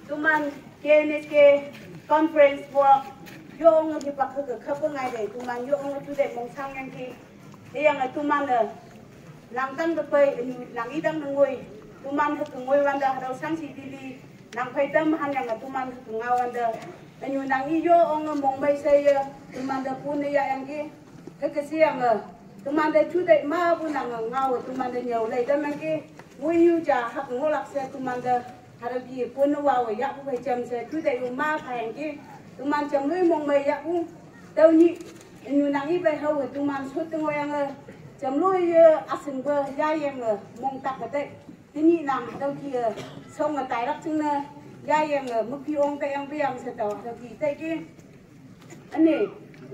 tuman KNSK conference work yung di pa kapag ngay de tuman yung tu de mong sang yang ki yang tuman lang tang de pay lang idang ngoi tuman ke ngoi wanda hadaw sang si dili nang pay dam han yang tuman ke ngawanda anyu nang iyo ong mong bay saya tuman de pun ya yang ki ke siang tuman de tu de ma bu nang ngaw tuman de nyau lai dam yang ki ngoi yu ja hak ngolak se tuman de hadabi pun wa ya bu bay jam se tu de ma phay yang ki tuman chấm nuôi mong mày ya cũng đâu nhỉ như nắng ít bay hậu tuman suốt từng ngày ngờ chấm nuôi asin bơ ya yang ngờ mong tắc cái đấy thế nhỉ nằm đâu kia xong ở tại đất chừng nè ya yang ngờ mức khi ông cái ông bây giờ sẽ tàu đâu kia đây kia anh này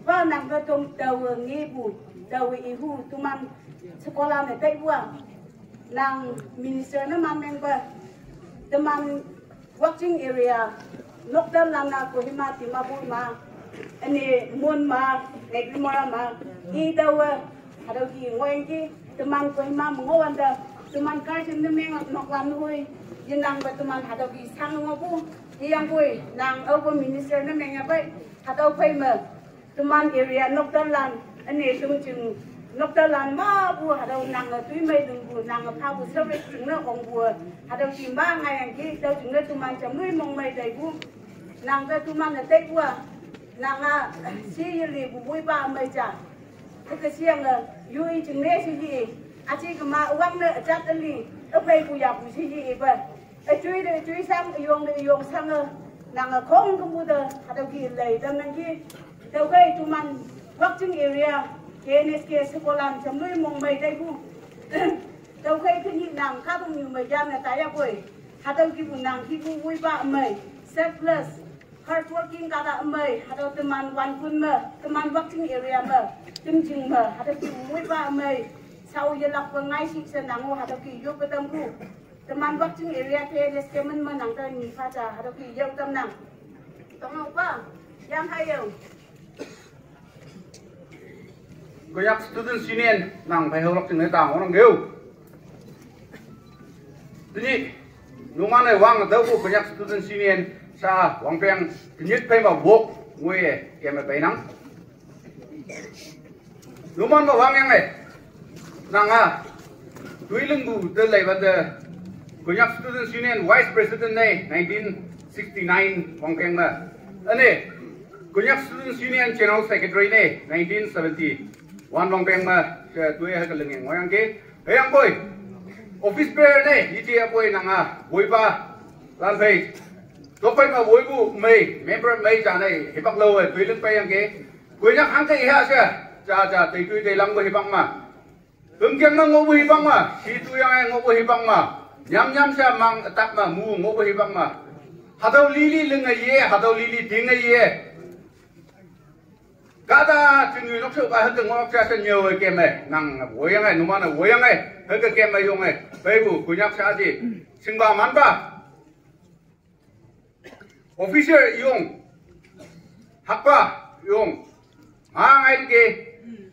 vào nằm vào trong đầu nghe bù đầu ihu tuman sekolah này tây bua nang minister nó mang member tuman watching area lockdown lana ko hima timabu ma ani mun ma negmora ma I dawa hadaw ki ngoyen ki teman ko hima ngowanda teman ka sin meng nokwan hoy yinang ba teman hadaw ki sang ngobu iyang boy nang over minister na meng ba hadaw pay ma teman area lockdown lan ani tung lockdown lan ma bu hadaw nang tui mai dung bu nang pha bu service chung na ong bu hadaw ki ma ngai ang ki daw chung na teman cham lui mong mai dai bu nang cái tu man là tết qua nang si li bu bui ba mai cha cái siang là yui chừng nè si gì chỉ cái mà uang nè chặt li ở đây bu ya bu si gì vậy chui sang yong sang nang không có mua được hạt ki lấy đâm năng ki đâu cái tu man watching area KNSK sekolah chấm nuôi mong mai đây bu đâu cái nhị nang khá không nhiều mai jam là tại apa hạt ki bu nang ki bu bui ba mai selfless hardworking kata amai atau teman wan pun teman working area jing atau ki mui ba amai sau ye lak pengai sik senang atau ki yo petamku teman working area ke deskemen menang ta ni faca atau ki yo tamnang tong apa yang hayo goyak student union nang pai holok ting tang orang geu tini numane wang dau ko goyak student union sa wang peng nhất phải vào buộc nguy em phải nắng đúng không wang yang này nàng tuy lưng bù từ lấy vấn đề của nhắc student union vice president này 1969 wang peng mà anh này của nhắc student union general secretary này 1970 wang peng mà tuy hay cái lưng yang wang cái yang boy office bearer này như thế boy nàng boy ba lan pay tôi phải mà vui bu mày member mày trả này hiệp bắc lâu rồi tùy lưng bay cái cuối nhắc hàng cái ha chứ cha tùy tùy lắm của hiệp bắc mà ứng kiến nó ngô bu hiệp bắc mà khi tùy anh ngô bu hiệp bắc mà nhắm cha mang tắc mà mu ngô bu hiệp bắc mà hạt đầu lili lưng cái gì hạt đầu lili tiếng cái gì cả ta chừng người nó sợ bài hơn từng ngô cha sẽ nhiều cái kem này nàng vui anh này đúng không nào vui anh này hết cái kem này dùng này bây bu cuối nhắc cha gì sinh ba mắn ba officer yung hakpa yung ngay cái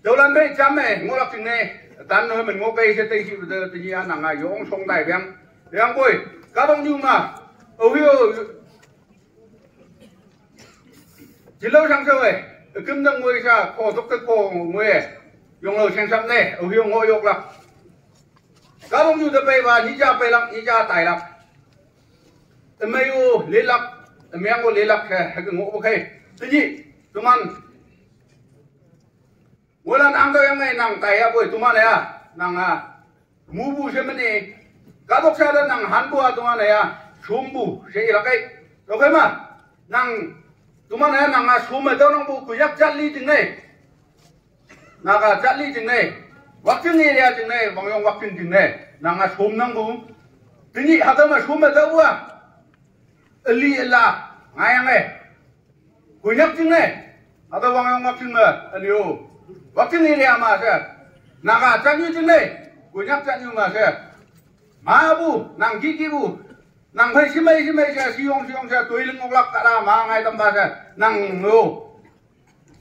đầu lần đấy chăm này ngô lạc chừng này tan nói mình ngô cây sẽ tây chịu tự nhiên là ngày yung sông đại bèm bèm bôi cá đông như mà ở hiu chỉ lâu sang sau này kim đông ngôi sa cổ tốc cái cổ ngôi yung lâu sang sắm này ở hiu ngô yok là cá đông như tập bay và nhị cha tài lắm mấy u liên lạc miang ko lelak cái ngộ ok thế nhỉ tụi man mỗi lần ăn tôi này nàng tay à tụi man này nàng mu bu xem này cá đốc xa đó nàng hàn bùa tụi man này sum bu sẽ là cái ok mà nàng tụi man này nàng sum mà đâu nàng bu cứ nhắc chặt ly chừng này nàng chặt ly chừng này vắt chừng này ra chừng này bằng用vắt chừng này nàng sum nàng bu thế nhỉ hạt mà sum mà đâu bu li là ngay anh này cuối nhắc chừng này atau wang ngọc chừng mà anh yêu vắt chừng này ra mà sẽ nàng chặt như chừng này cuối nhắc chặt như mà sẽ mà bu nàng kiki bu nàng phải xí mấy sẽ siong sẽ tuổi lưng ngọc lắc cả ra mà ngay tâm ba sẽ nàng yêu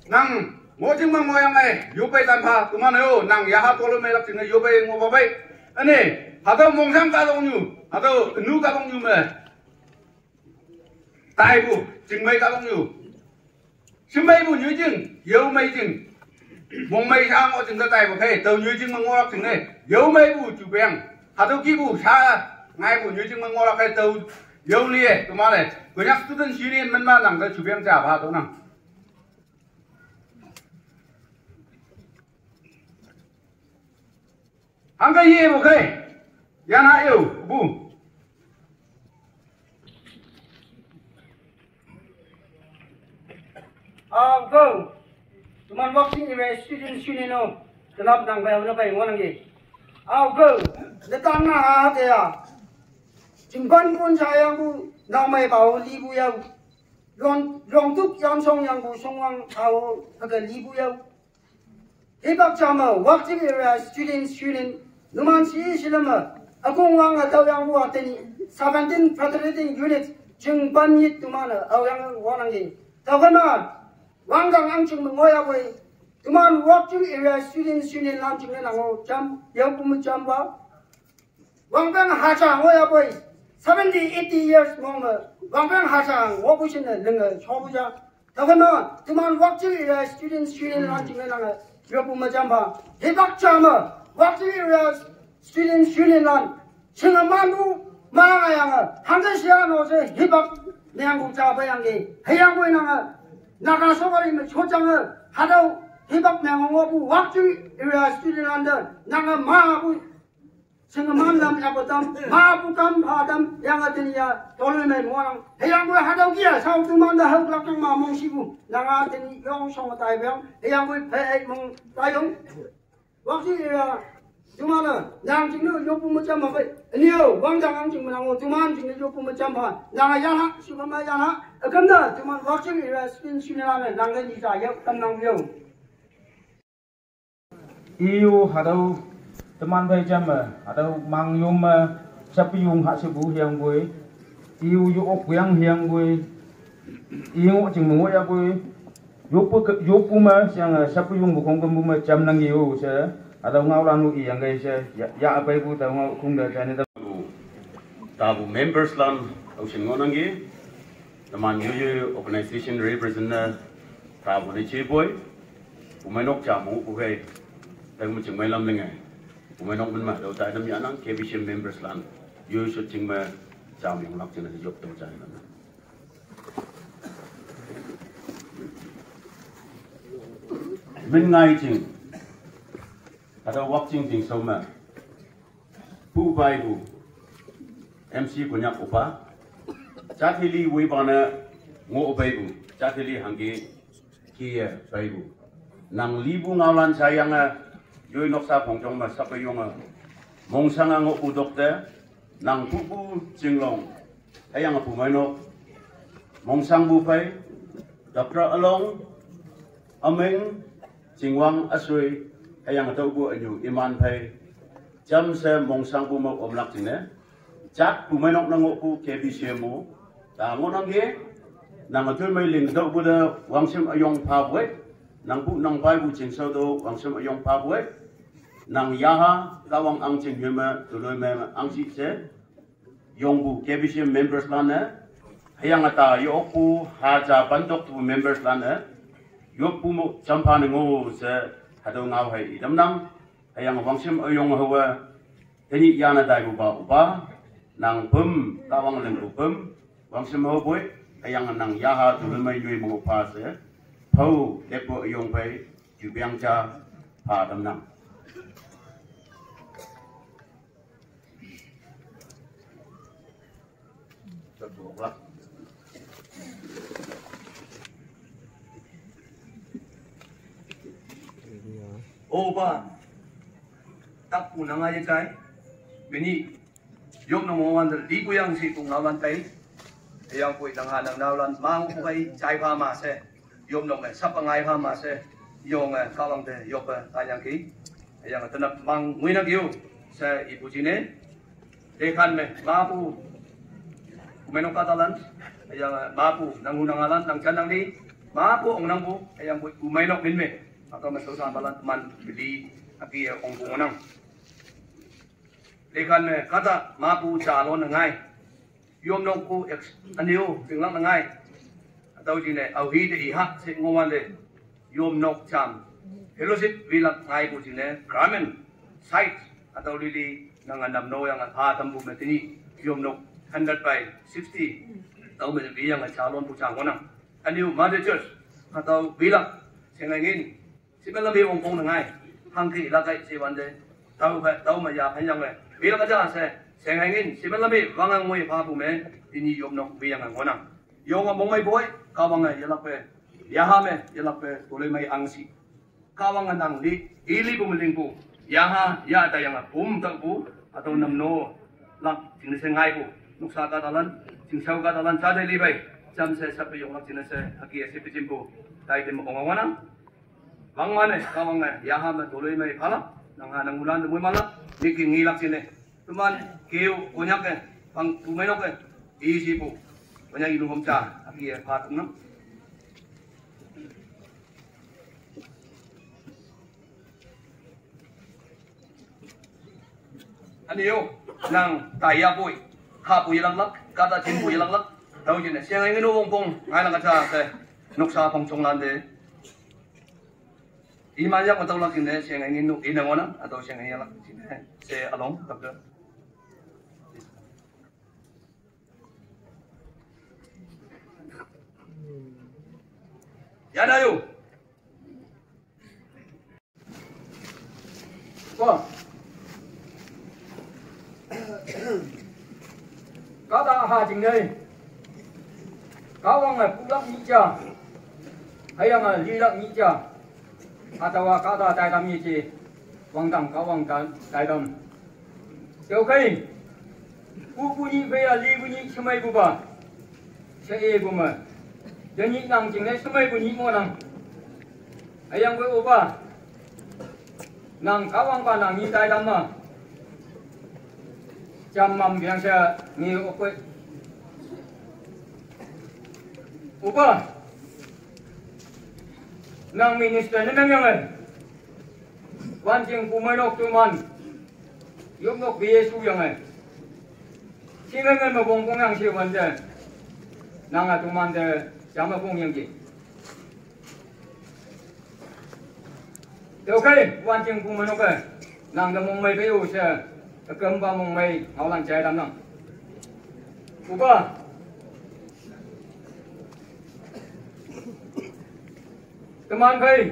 nàng mỗi chừng mang ngồi anh này yêu bay tan pha tụi mình yêu nàng ya hát tôi mới lắc chừng này yêu bay ngồi vào bay anh này atau mong sang cả đông như atau nu cả đông như mà tai bu chừng mấy các ông nhiều chứ mấy bu như chừng yếu mấy chừng mong mấy sang ngõ chừng ta tai một cái tàu như chừng mà ngõ chừng này yếu mấy bu chủ bèn hạt đâu kia bu xa ngay bu như chừng mà ngõ cái tàu yếu liề tụi mà này cứ nhắc student union mình mà nằm cái chủ bèn trả vào tụi nằm ang cái gì một cái yan hạ yêu bu go. Tuman working in a student union no. Tenap nang bayar na bayar orang ni. Go. Datang na ha dia. Jimpan pun sayang bu nang may bau libu yau. Long tuk yang song yang bu song wang bau agak libu yau. Hebak sama working in a student union. Numan si silama. Akong wang atau yang bu ateni 17 federating units. Jimpan yit tuman yang orang ni. Tahu mana? Wanggang angcing mengoyak boy, tuman working area student launching na nango jam, yang pun jam ba. Wanggang hacang ngoyak boy, 70-80 years mongga. Wanggang hacang, wabusin na lenga chobuja. Tahu mana? Tuman working area student launching na nango, yang pun jam ba. Hebak jama, working area student launch, cengamandu mangayanga, hangga siapa nose hebak nianggu jaba yang ge, hayang boy nanga. 나가 소가리면 초장을 하도 해박 명호부 왁주 이라 스튜디오한테 나가 마부 생각만 잡았담 마부 감파담 양아들이야 돌을 모랑 해양부 하도기야 사우두만다 하우락장 마몽시부 나가더니 영성의 다이병 해양부 배몽 다이용 왁주 이라 주만은 양직는 요부모 잠바 아니요 왕장왕 직문하고 주만 직는 요부모 잠바 나가 야나 시범마 야나 그럼나 주만 왁싱이라 스킨슈네라는 남는 이자역 담당용 yêu hadau teman bay jam hadau mang yum sapiyung ha sebu hiang bui yêu yu ok yang hiang bui yêu jing mo ya bui yopu ma siang sapiyung bu kong bu ma jam nang yêu se ada ngau lanu i yang gai se ya apai bu ta ngau khung da jane da tabu members lan ocean ngonangi teman yu organization represent tabu ni cheboy umenok jamu ugai tang mu chingmai lam lengai umenok man ma do ta dam ya nang KBC members lan yu should chingma jam yang lak china job to jai lan min ngai ching ada watching thing so ma pu bai bu MC punya upa chatili we bana ngo bai bu chatili hangi kia bai bu nang libu ngawan sayanga yoi noksa phongchong ma sapayonga mongsanga ngo udokte nang pupu jinglong ayang pu mai no mongsang bu pai Dr. Along ameng jingwang asui ayang tau bu anyu iman pai jam se mongsang bu mo omlak jine chat bu mai nok nango pu KBC mo ta ngonang ge nang atul mai ling tau bu da wangsim ayong pa we nang bu nang pai bu jing so do wangsim ayong pa we nang yaha kawang ang jing yema tuloi me ang si se yong bu KBC members lana ayang ata yo pu haja bandok tu members lana yo pu mo champa ngo se hado ngau hai idam nang ayang wangsim ayong hawa teni yana dai bu ba nang pum kawang leng bu pum wangsim ho boy ayang nang yaha tu mai yui mo pa se phau depo ayong pai ju biang cha pa dam nang Oba tak punang aja kai bini yong nang wan libu yang si kung awan tai yang pui nang hanang nalan mang pu kai chai pha ma se yom nong sap ngai pha ma se yong kawang de yop tanyang ki yang tanap mang ngui nak yu se ibu jine dekan me ma pu menok katalan yang ma pu nang hunang alan nang canang ni ma pu ong nang pu yang pui menok min me atau masuk balan teman beli aki ong bungonang lekan kata mapu calon ngai yom nong ku aniu tinglang na ngai atau jine au hi de ha se ngowan le yom nok cham fellowship vilak ngai ku jine Gramen site atau lili nanganam no yang ha tambu metini yom nok 100 by 60 tau me bi yang chalon pu chang wona aniu mother church atau vilak sengangin sibelam bi wong pong ngai hangki lakai se wan de tau ma ya phanyang le vilak aja se sengangin sibelam bi wangang moi pa pu me ini yom nok bi yang wona yong mong mai boy kawang yalak pe yahame yalak pe tole mai angsi kawang nang li ili bumeling pu yaha ya ta yang pum tak pu atau namno lak jing se ngai pu nuksa ka dalan jing sau ka dalan sa dai li bai jam se sap yong lak jing se haki se pijim pu dai dem ong wana wang mane kawang yaha me tole mai phala nang ha nang ulan de moi mala niki ngi lak jine tuman keu onyak ke pang pu mai nok ke isi pu banyak ilu homca haki phat nam aniu nang taya boy ha pu yelang lak kata chin pu yelang lak tau jin siang ai ngenu wong pong ngai lang cha se noksa pong chong lan de imanya ko tau lak jin ne siang ai ngenu inang ona atau siang ai lak jin ne se along tak de ya dayu Vâng. Các ta hà trình đây các ông này cũng lắc nhị chờ hay là đi lắc nhị chờ atau các ta đại đam nhị chi quang đẳng các ông đại đam điều khi bu nhị về là đi bu nhị xem mấy bu bà sẽ e bu mà giờ nhị năng trình đây xem mấy bu nhị mua năng hay là với bà năng các ông bà năng nhị đại đam mà jamam biang saya ni okoi upa nang minister ni memang ai wan jing kumai nok tuman yom nok biye su yang ai singan ma bong bong yang si wan de nang a tuman de jama bong yang ji okay wan jing kumai nok ai nang de mong mai be u se cơm ba mông mây ngao lan chạy đâm năng, upa, teman kai,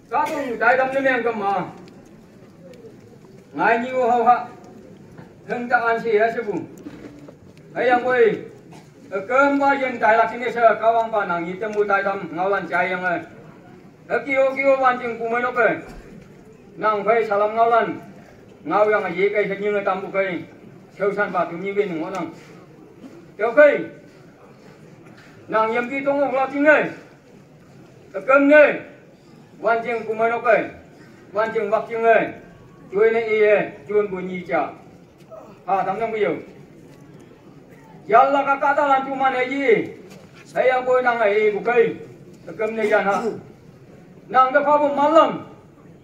các ông chạy đâm lên em cầm mà, ngài nhiều hậu hạ, thân ta ăn xì hết sư phụ, ấy yang quay, cơm ba dân chạy lạc trên sơ, các ông bà nàng nhị tâm mùi chạy đâm ngao lan chạy yang ơi, kêu ban chừng cùng mấy lúc rồi. Nang phải salam ngau lan ngau yang ai cái hình như người ta mua cái sâu san bạc như bên ngõ nang theo cái nang yếm ki tông ngọc la chính này cơm này quan chừng cùng mấy nó cái quan chừng bạc chừng này chuối này ie chuồn bùi nhị chả à thằng trong bây giờ yalla ka kata lan cuma này gì hay yang boy nang ai bu cái cơm này jangan ha nang dah paham malam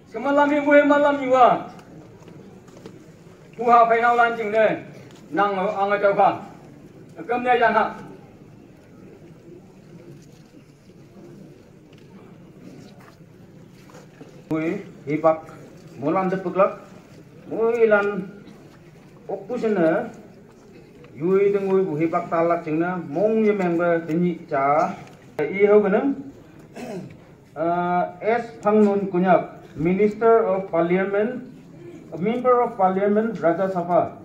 semalam ibu malam juga, buah final lancing deh, nang angkat jauh kemnya jangan. Mui hipak mulan depeklak, mui lan opusena, yui tengui bu hipak talak cingna, mong ye member tenyi cha, iho kenam, S Pangnun Kunyak. Minister of Parliament, a Member of Parliament, Rajya Sabha,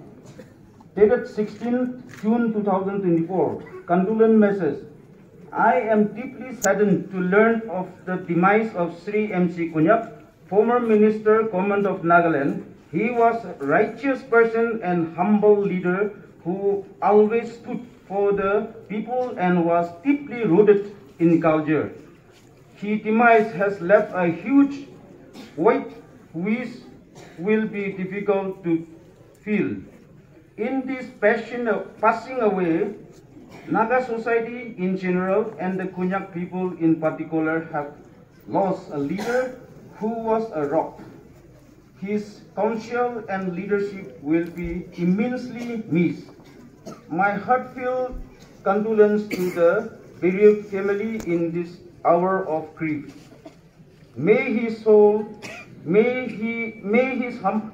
dated 16 June 2024, condolence message. I am deeply saddened to learn of the demise of Sri MC Kunyak, former Minister, Government of Nagaland. He was a righteous person and humble leader who always stood for the people and was deeply rooted in culture. His demise has left a huge void which will be difficult to fill. In this passing away, Naga society in general and the Kunyak people in particular have lost a leader who was a rock. his counsel and leadership will be immensely missed. My heartfelt condolence to the bereaved family in this hour of grief. May his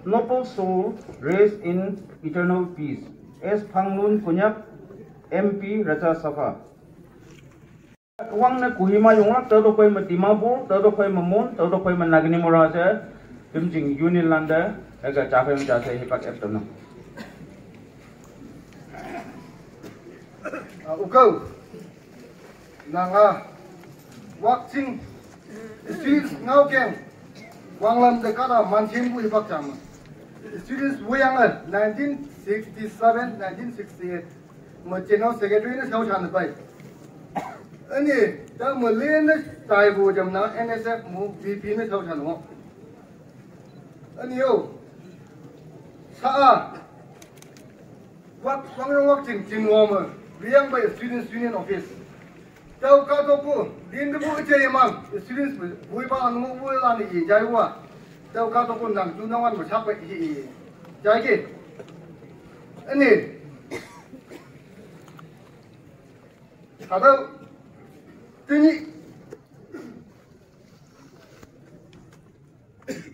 noble soul rest in eternal peace. S. Phanglun Kunyak, MP Raja Sabha. Wang na Kohima Yongak, Todo Koi Matimabo, Todo Koi Mamon, Todo Koi Managni Moraja, Jimjing Unilanda, Ega Chafem Jase Hipak Eptona. Uko Nanga Watching Streets Ngao Keng Wanglam de Kara Manchim Bui Bakam. Students Wuyang 1967, 1968. General Secretary is held on the bay. Any the Malayan Taibu Jamna NSF move VP is held on the wall. And you Sa what watching Jim Warmer, Riang by Students Union Office. Tell Katoku, in the Bujaman, the students with Wiba and Mobile and the Jaiwa. Tell Katoku Nam, do no one was happy. Jai Any Hello, Tini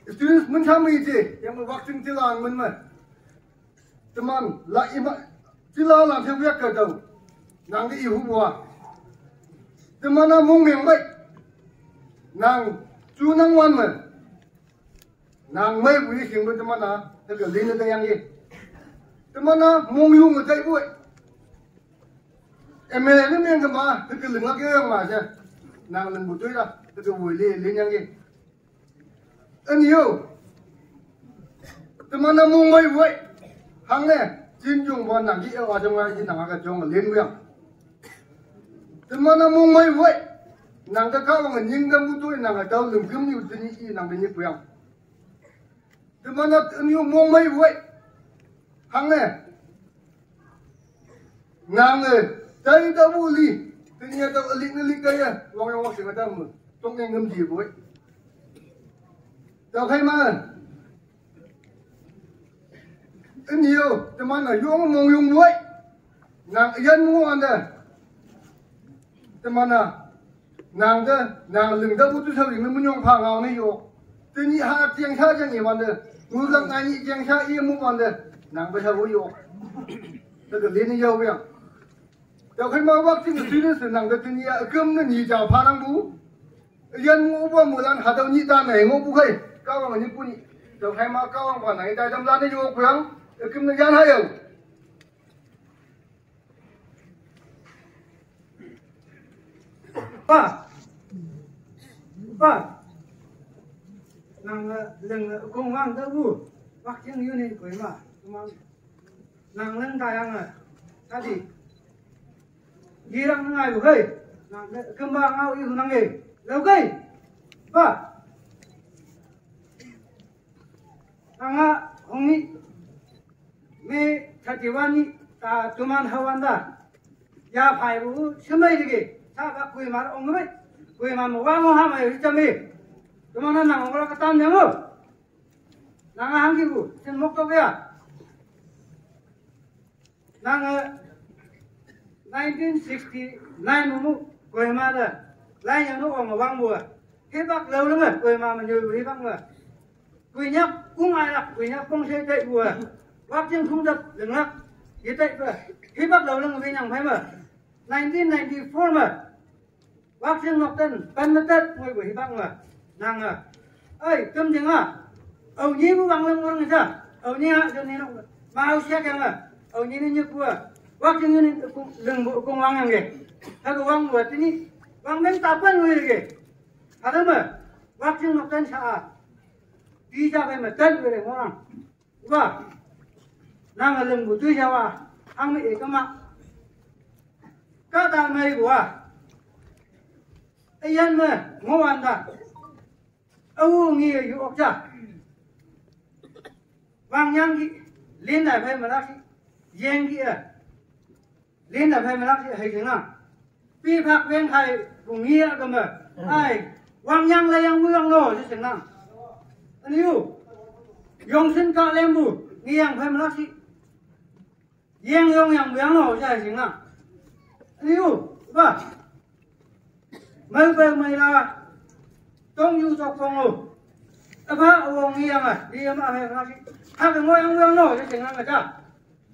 students Muntamiji, Yam watching Tilan Munman. The man, like Tilan and Tiwaka, Nangi Hua. The man among me, wait. Nang, Junang one man. Nang may wish him with the mana, the Lina the Yangi. The mana, Mong you with that way. A man in the ma, the Kilanga Maja, Nang Butura, the Willie Linyangi. And you, the man among my way, hung there, Jim Jung one and the Adama in Naga Jong Linwell. The man among my way, Nanga Kawang and Yinga Mutu and Naga Down and Gum you didn't eat and Benipuang. The man up and you mong my way, hung there. Nanga. Dari tahu li, ternyata alik nalik kaya, orang yang kata mu, tongeng gemji boy. Tahu kai mana? Ini yo, teman na, yung mong yung boy, nang yan mo anda, teman na, nang ling dah butuh sahaja, menyong pangau ni yo, teni hati yang sahaja ni mana, mulut ngai yang sahaja ia mu mana, nang bersahaja yo, tak lini yo yang. Kalau kita waktu itu sudah senang, tapi ni agam ni jauh parang bu, yang apa mulan hadau ni dah naik, apa bukan? Kau orang ni pun, kalau kita kau orang pandai, dah jam lain juga kurang, agam ni jangan hayau. Pa, nang kongwang dah bu, waktu yang ni kau mah, nang leng tayang tadi. Girang ngai bu kai, kembang au iu nangai, lau kai, pa, nanga hongi, me thatiwani ta tuman hawanda, ya pai bu semai lagi, tak kui mar ongai, kui mar muang muhamai ricami, tuman nang orang katam jamu, nanga hangi bu, sen mokto ya, nanga 1969 mu Kohima da lai yang nu ong wang bu he bak lâu lắm rồi Kohima mình nhiều he bak mà Kui nhắc cũng ai là Kui nhắc không xây tệ bu bác chân không đập đừng lắc he tệ rồi he bak lâu lắm rồi nhang phải mà 1994 mà bác chân ngọc tân ban mất tết ngồi bu he bak mà nàng à ơi câm tiếng à âu nhí bu bang lắm người sao âu nhí à cho nên nó mau xe keng à âu nhí nó nhức bu waktu ini lembut kongwang yang ke, kalau wang buat ini wang men tapan ni ke, ada mah waktu noktan saat, bisa kau metan boleh orang, wah, nang lembut tu siapa, ang ni ekamak, kata mai gua, ayan mah ngawan dah, awu ngi yuk aja, wang yang ki, lina phải mà lắc, yang ki lên là phải mà lắc hay thế nào? Pi phạt bên thầy cũng nghĩa cơ mà, ai, wang yang là yang mương nổ chứ thế nào? Anh yêu, 用身干练部，你养快么去？养养不养老才行啊！哎呦，吧，没白没啦，东有做工哦，apa uang yang dia mah nasi, hak orang no je tengah macam,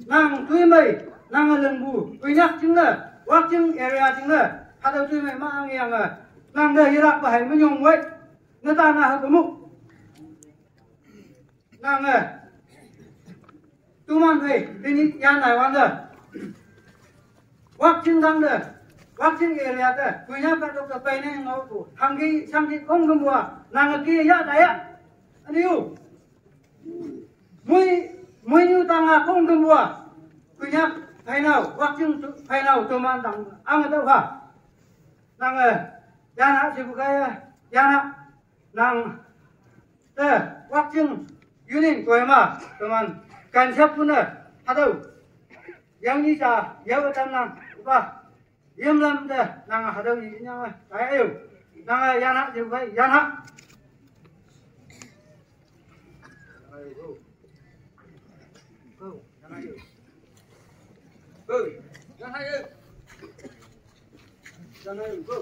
nang tui mai, nang lembu, tui nak cingla, walking area cingla, ada tui mai mang yang nang dah hirak bahai menyong wei, ngata nak gemuk, nang tu man hei, ini yang nai wan dah, walking dang dah, walking area dah, tui nak kat kat ni ngau tu, hanggi kong gemua, nang kia ya daya. Aduh, mui như tang không cầm bùa, cứ nhắc thay nào, thay nào tôi mang tặng ăn đâu hả? Nàng gia nã chỉ cái gia nã, nàng vaccine union tuổi mà, tôi mang cảnh sát pun ada đâu, yang như cha, yang cái nàng, ba, yếm lắm nàng ada đâu gì nhau, cái yêu, nàng gia nã chỉ cái gia nã. Go, jangan ayo. Go, jangan ayo. Jangan ayo, go.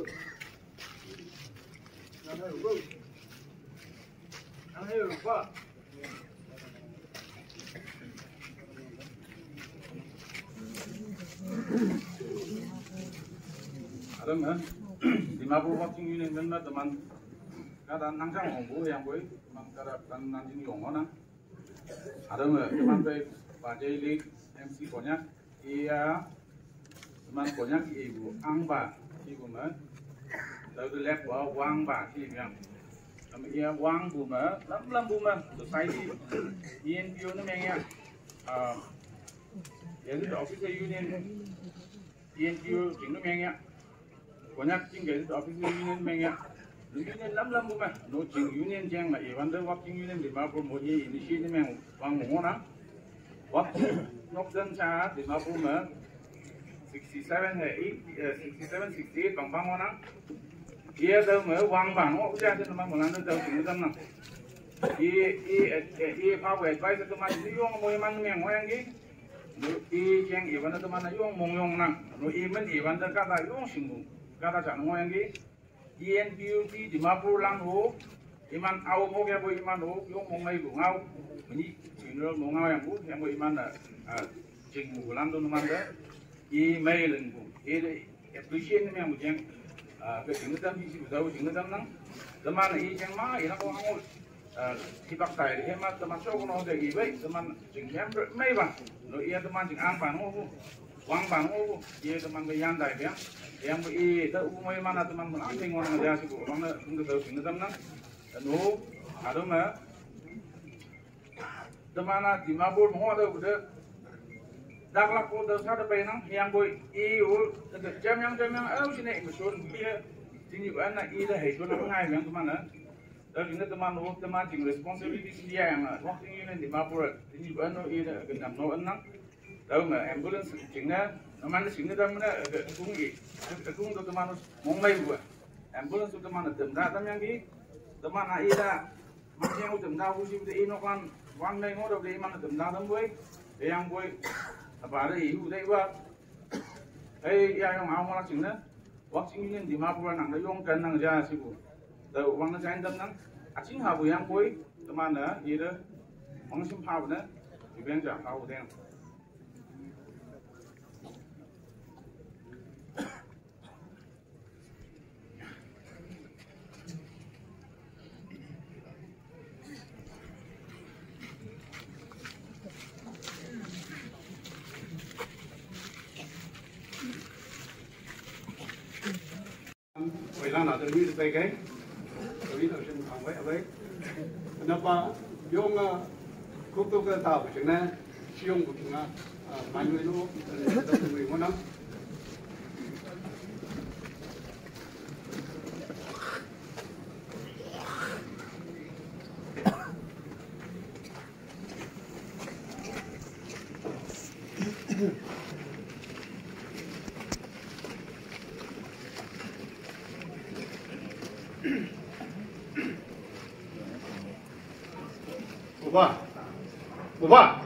Jangan ayo, go. Jangan ayo, go. Ada nggak? 50 waktu ini benar teman. Kadang nangsang ngomong yang gue, kadang nanti ngomong ada nggak teman baik baca ini MC konyak iya teman konyak ibu angba ibu mah lalu lek wang ba si yang kami iya wang bu mah lam bu mah society union pion ni mengia jadi office union union pion jing ni mengia konyak jing jadi office union mengia union lam bu mah no jing union jang lah iwan dah working union di mana pun boleh inisiatif ni meng wang mongo na working nok dan cha di mana pun mah 67 68 bang bang orang dia dah mah wang bang oh dia tu mah mulan dah jing dah na power advisor tu mah ni yung mo man meng wang ni jang iwan tu mah yung mong yung na no iman iwan dah kata yung singgu kata jangan wang ni ENPUT di Mapur lang ho, iman aw mo kaya po iman ho, yung mongay bungaw, ini sinul bungaw yang po iman na jing mo lang doon naman da, email ang po, appreciate naman mo diyang, kasi sinadam isi daw sinadam nang, teman ijang mga ilang ko ang hipak tayo, hemat teman so kuno da ibay, teman jing member may ba, no iya teman jing ang pano wang pano, iya teman bayan tayo biang. Yang dah umumnya mana teman mana tengok orang dia sih, orang nak tunggu tahu sini teman, no, ada mana, teman di Mabur mau ada udah, dah laku dah sada penang, yang boy iul, jam yang sini musuh dia, sini anak ida itu nak mengai yang teman dan ini teman jing responsibility dia yang waktu ini di Mabur, sini anak ida genam no enang, tahu nggak ambulans jingnya. Mana sini dah mana kung tu teman Mumbai buat, ambulans tu teman temda tam yang di teman Aida, macam yang temda usi tu inoklan wan mai ngor tu mana temda tam boy, yang boy apa ada iu dah buat, yang awak sini, waktu ini di Mapur nang layong kan nang jah sibu, tu wang nak jalan tam nang, acing habu yang boy teman dah, ida, wang sim habu dah, ibang jah habu dah. Lang nak terus sebagai, terus terus sampai apa? Kenapa yung kutu ke tahu macamnya siung kucingnya main itu terus mana? Ubah. Uba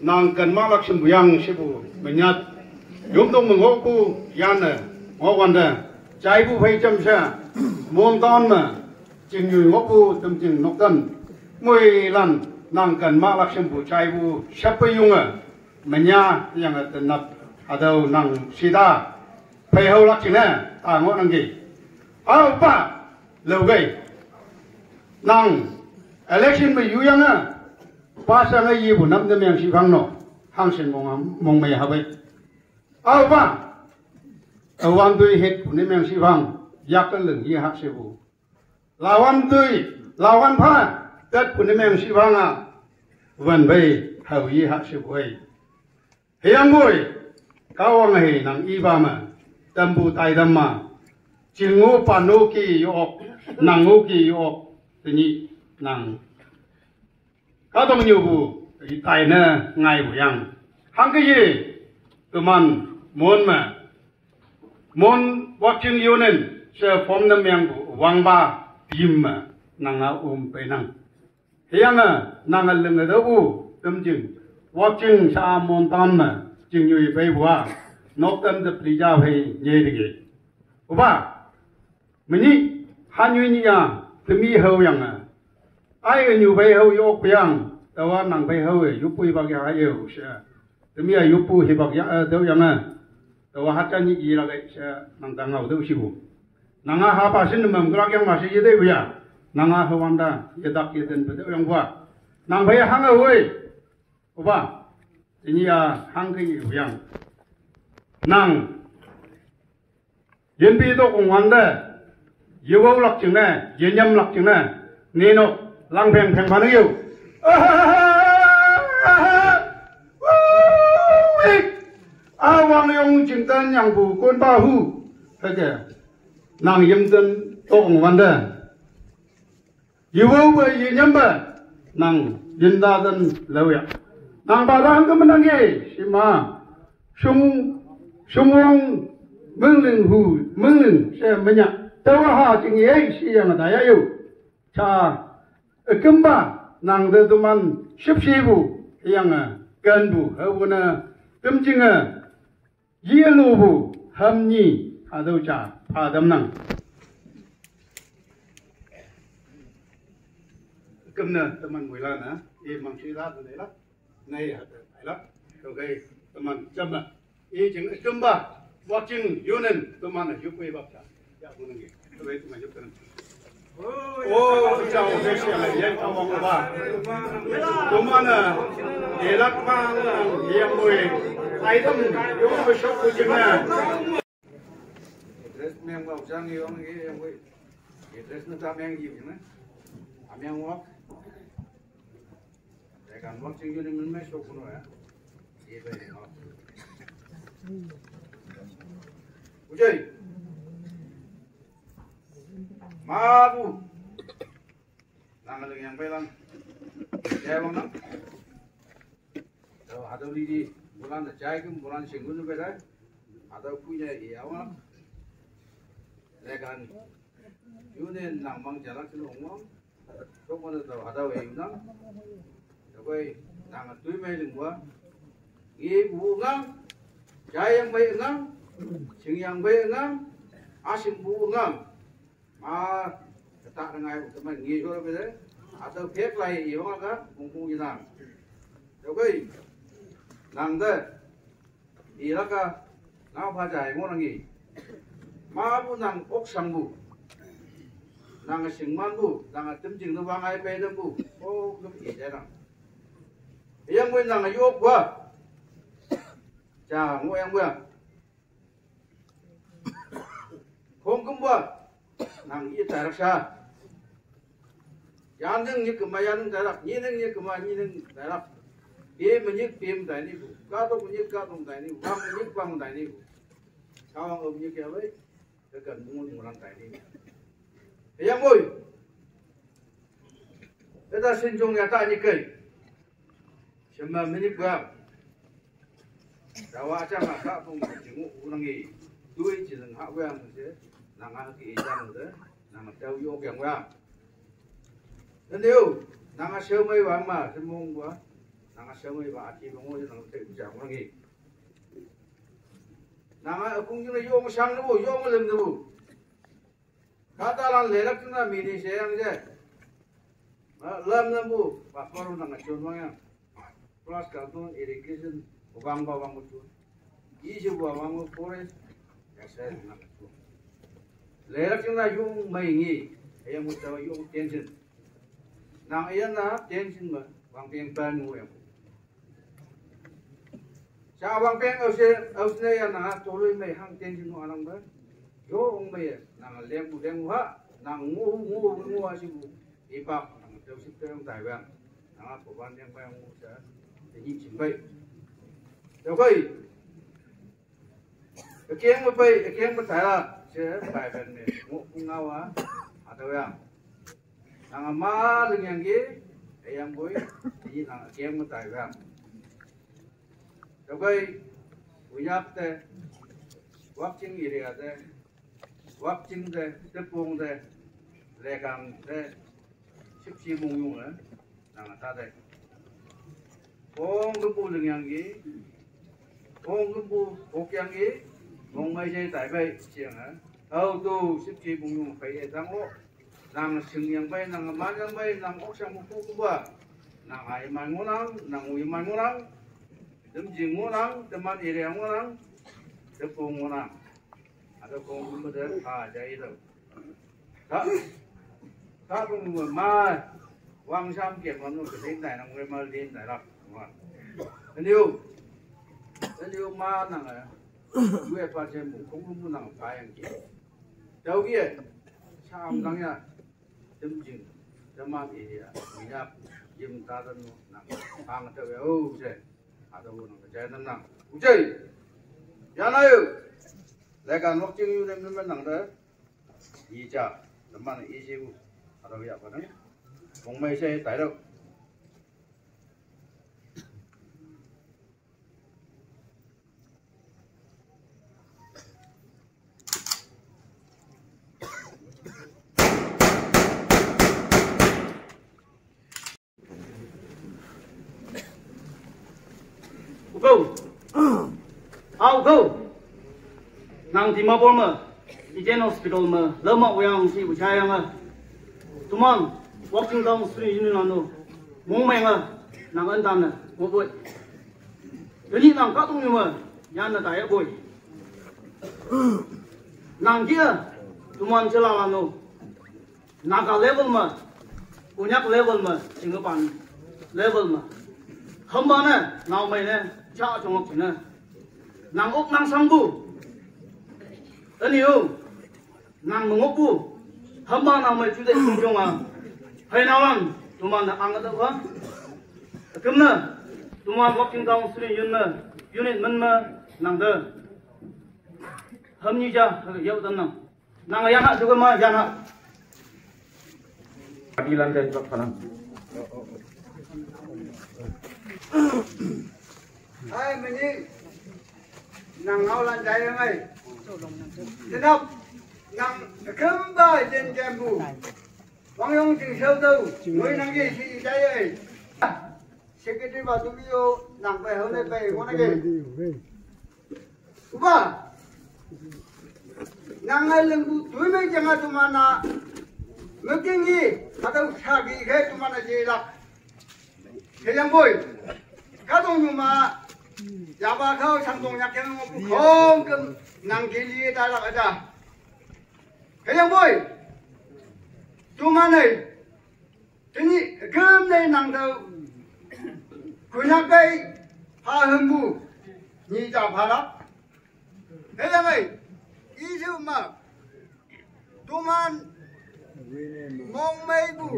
nang kan malak sembuyang sibu menyat yum dong mengoku yana ngowanda chai bu phai cham sa mon ton ma ching yu ngoku tum ching noktan mui lan nang kan malak sembu chai bu sapayunga menya yang tenap adau nang sida phai hau lak china ta ngo nang gi au pa lâu gầy nang election mà yu yang à ba sang cái gì của năm năm yang si phang nọ hang sen mong mày hả vậy ao ba awan tui hết của năm yang si phang yak cái lưng gì hắc se bu lawan pha tết của năm yang si phang à vẫn về hậu gì hắc se bu ấy hiang bui cao ang hei nang i ba mà tâm bu tai đam mà chinh ngô pan ngô ki yok nang ngô ki yok thì nang cá đông nhiều vụ thì tài nè ngày buổi yang hàng cái gì tụi mình muốn watching you nên sẽ form năm yang vang ba tim mà nang pe nang thì yang nang lưng ở đâu bu tâm chừng watching sa mon tam mà chừng như vậy bua nốt tâm tập lý giao hay nhẹ đi ba mình han như nhỉ thì mi hậu yang ai như vậy hậu yok yang tao nang vậy hậu ấy yupu bạc ya yêu sẽ thì mi yupu hi bạc ya đâu yang tao hát chân như gì là cái sẽ nang tang ngầu đâu sibu nang ha pa sin mầm cái yang mà sẽ đây bây giờ nang ha hwan da ye dak ye den đâu yang qua nang vậy hang ơi ba thì nhỉ hang cái gì yang nang yên bi đâu cũng hoàn đấy yêu âu lạc chừng này yên nhâm lạc chừng này nè nó lang phèn phèn phán yêu wang yong chừng tên nhang bù con ba hu thế kìa nàng yếm tên tô cũng hoàn đấy yêu âu với yên nhâm bè nàng yên đa tên lâu ya nàng bà đang có mình đang nghe xí mà sung wong mừng lưng sẽ mình nhặt tao ha chừng ấy xí yang đại yêu cha cấm ba nàng de tụi mình ship bu yang gần bu hơn cấm chừng yellow bu ham ni đâu cha đâm năng cấm nè tụi mình ngồi lại nè em mang xí lá từ đấy lắm này phải lắm ok tụi mình chấm nè ý chừng cấm ba watching yunen tụi mình là giúp quay bắp cha ya muốn nghe tụi mình giúp tụi chào thế sẽ là yên tao mong ba tụi mình để lắc mang hiệp mùi ai tâm yếu với sốc của chừng nè dress mang vào trang yêu ông cái em quay dress nó ta mang gì vậy mang walk để càng walk chừng yunen mình mới sốc của nó á vậy vậy Ujay, mabu, nang lagi yang pelan, jaya bang nang, kalau ada lidi bulan jaya kem bulan singgun beda, ada punya iyawan, lekan, yunen nang bang jalan sini umum, kau mana tahu ada wayu nang, tapi nang tu mai lingua, ibu ngang, jaya yang baik ngang. Sing yang baik ngam, asim bu ngam, mà tak dengan teman nghi cho bây giờ, atau phép lại yếu ngam, cùng gì làm, ok, làm thế, ý là cái nào phải giải ngôn là gì, mà bu nàng ốc sang bu, nàng sinh man bu, nàng tâm trình nó vang ai pe đó bu, ô cái gì vậy nào, yang quên nàng yếu quá, chà ngô yang quên. Không cũng vậy, nàng ý tài ra, gia đình như cái mà gia đình tài ra, như thế như cái mà như thế tài ra, em mà như tìm tài niệm, cá tôm như cá tôm tài niệm, vang như vang tài niệm, sao ông như kia vậy, cái cần muốn làm tài niệm, thì em ơi, người ta sinh trong nhà ta như cây, xem mà mình như vậy, đâu ai chẳng là cá tôm chỉ ngủ năng gì, tôi chỉ là hạ quen một thế. Nàng ăn cái gì nữa, nàng trâu vô kèm qua. Nên điều, nàng ăn sớm mấy bạn mà, sớm mông quá, nang asami ba ati bongo nang te ja ko ngi nang akung ni yong sang nu yong lem nu kata lan lelak na mini sayang je lam nambu ba paru nang chon maya plus kartun irrigation ubang bawang mutu isu bawang forest asa nang tu lelak na yung mai ngi ayam mutu yung tension nang ayan na tension ma wang peng pan mu yang sa wang peng aus ne ya na toloi mai hang tension no anang ba yo ong mai nang lem ha nang ngu si bu ipak nang teu sip teu tai bang nang ko ban yang bang mu sa yi chim bai yo kai keng ma tai la che bai ben ne ngu ngau ha atau yang nang ma leng yang ge ayam boy yi nang keng ma tai bang yo kai uyap te wakching area te wakching te tepung te lekang te sipsi bung yung nang ta te ong bu leng yang gi ong bu ok yang gi mong mai jai tai bai chiang au tu sipsi bung yung pai e dang lo nang sing yang bai nang ma yang bai nang ok sang bu ku ba nang ai man ngo nang ui man ngo nang dem jing ngo nang teman area ngo nang tepung ngo nang ada kong bu de ha jai đâu ta cũng mà wang sam kiểm nó cái đến này nó người mà lên này lắm nhiều mà nằng gue phát triển một không nằng phải anh chị đâu kia sam nằng ya tâm chừng tâm mà thì mình nhập dìm ta đơn nằng hàng tới cái ô chơi à đâu nằng cái chơi nằng chơi ya này lại càng lúc chừng nên mình nằng đó gì chả làm mà này gì atau ya apa namanya, mong may saya tahu. Go, nang di mabor ma, di general hospital ma, lama uyang si ucaya ma. Tuman, walking down the street in Lano, Mongmanga, Nangan, Moboy. You need Nang Katung, Yana Dia boy. Nangia, Tuman Chalano, Naga level ma, Unyak level ma, Singapan level ma. Hambana, now my name, Cha Chongokina. Nang Ok Nang Sambu. Any you, Nang Mobu. Hamba na mai chude chung à hay nào lắm tụi mình ăn cái đó quá cấm nè tụi mình walking down street unit mình mà nằm đó hâm như cha cái dấu tân nào nàng ở nhà chú cái mà nhà đi lên trên chỗ khăn ai mình đi nàng ngao lên chạy em ơi thế nào nang kemba jen jambu wang yong jing shou dou ngoi nang ge si jai ai secretary ba tu bio nang bai ho le bai ngo na ge uba nang ai leng bu tui mai janga tu mana meking gi adau sa gi ge tu mana je la ke yang boy ka dong yu ma ya ba khao sang dong yak yang bu khong kem nang ge li ta la ada cái yang boy, cuma này, ini kem này nang đâu, kunyah cái pha hâm bu, ni chào pha đó, cái yang này, ý chứ mà, cuma mong mấy bu,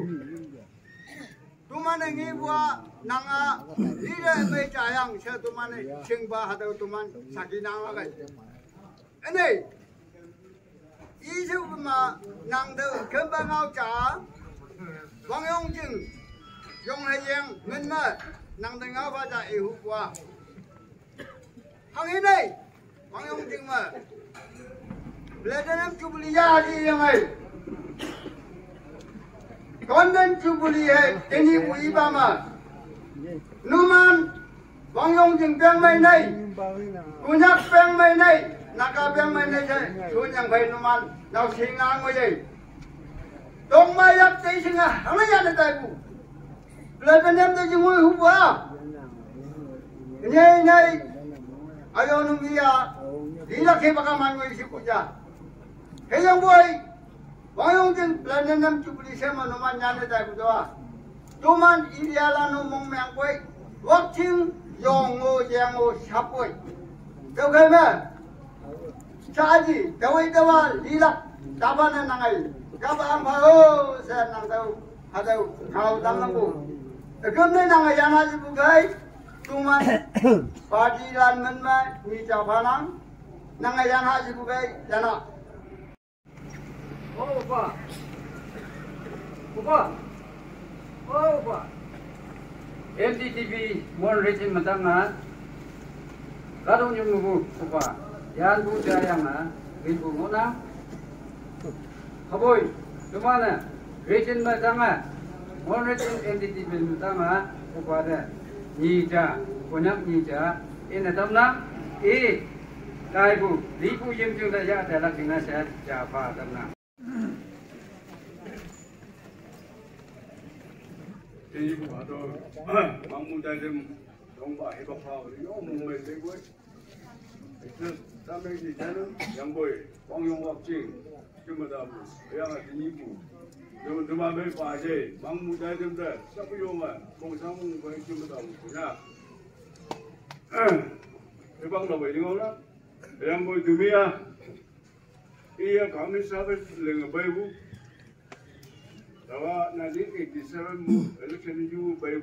cuma này nghĩ qua nang à, đi ra mấy trái yang, sao cuma này chừng ba hạt đâu cuma sakit nang cái, cái này. Isu mà nàng từ cơm ba ngao trả Quang Yong chừng Yong hay giang mình mà nàng từ ngao ba trả yêu qua Hằng hình này Quang Yong chừng mà Lê cho em chụp lý ra đi em ơi Con nên chụp lý hệ Tên hi bụi ba mà numan wang yong jing peng mai nei kunyak peng mai nei naka peng mai nei sai sun yang phai numan nau singa ngoi dei dong mai yak tei singa hang ya na tai bu le ben nem de jing ngoi hu wa nei nei ayo nu ya đi ra khi bác man ngồi xíu kuja cái yang boy wang yong jing plan nem chụp đi xem mà nó man nhà này tại kuja tu man ideal nó mong mèng boy vóc chim yong ngô giang ngô sắp boy đâu cái mà cha gì đâu ấy đâu à đi ra đáp án này ngay các bạn phải ô xem năng đâu hay đâu khâu đâm năng bu cái này năng yang gì bu cái tu man padilan men ma mi cha phanang nangayan haji bukai jana. Oh apa? Apa? Oh apa? MTTV mon rejim matang na. Kadung yung nubu apa? Yan bu jayang na. Ribu mona. Kaboy, cumana rejim matang na. Mon rejim MTTV matang na. Apa ada? Nija, konyak nija. Ini tamna. Đại bu, lý bu yếm chúng ta ra để là chúng ta sẽ trả phá tâm nào. Thì bảo tôi, mong muốn đại chúng không phải bọc phao thì nó mong mình thấy vui. Thế ta mấy gì thế nữa, yang bồi, quang yong học trình, chứ mà đâu, yang là cái bu, rồi chúng ta mới phải gì, mong muốn đại chúng ta sắp vô mà, không sao mong với chứ mà đâu, nha. Cái băng đầu vậy đi ngon lắm. Yang boy dunia, iya kami sahabat lengan bayu. Tawa nanti kita selalu election ju bayu.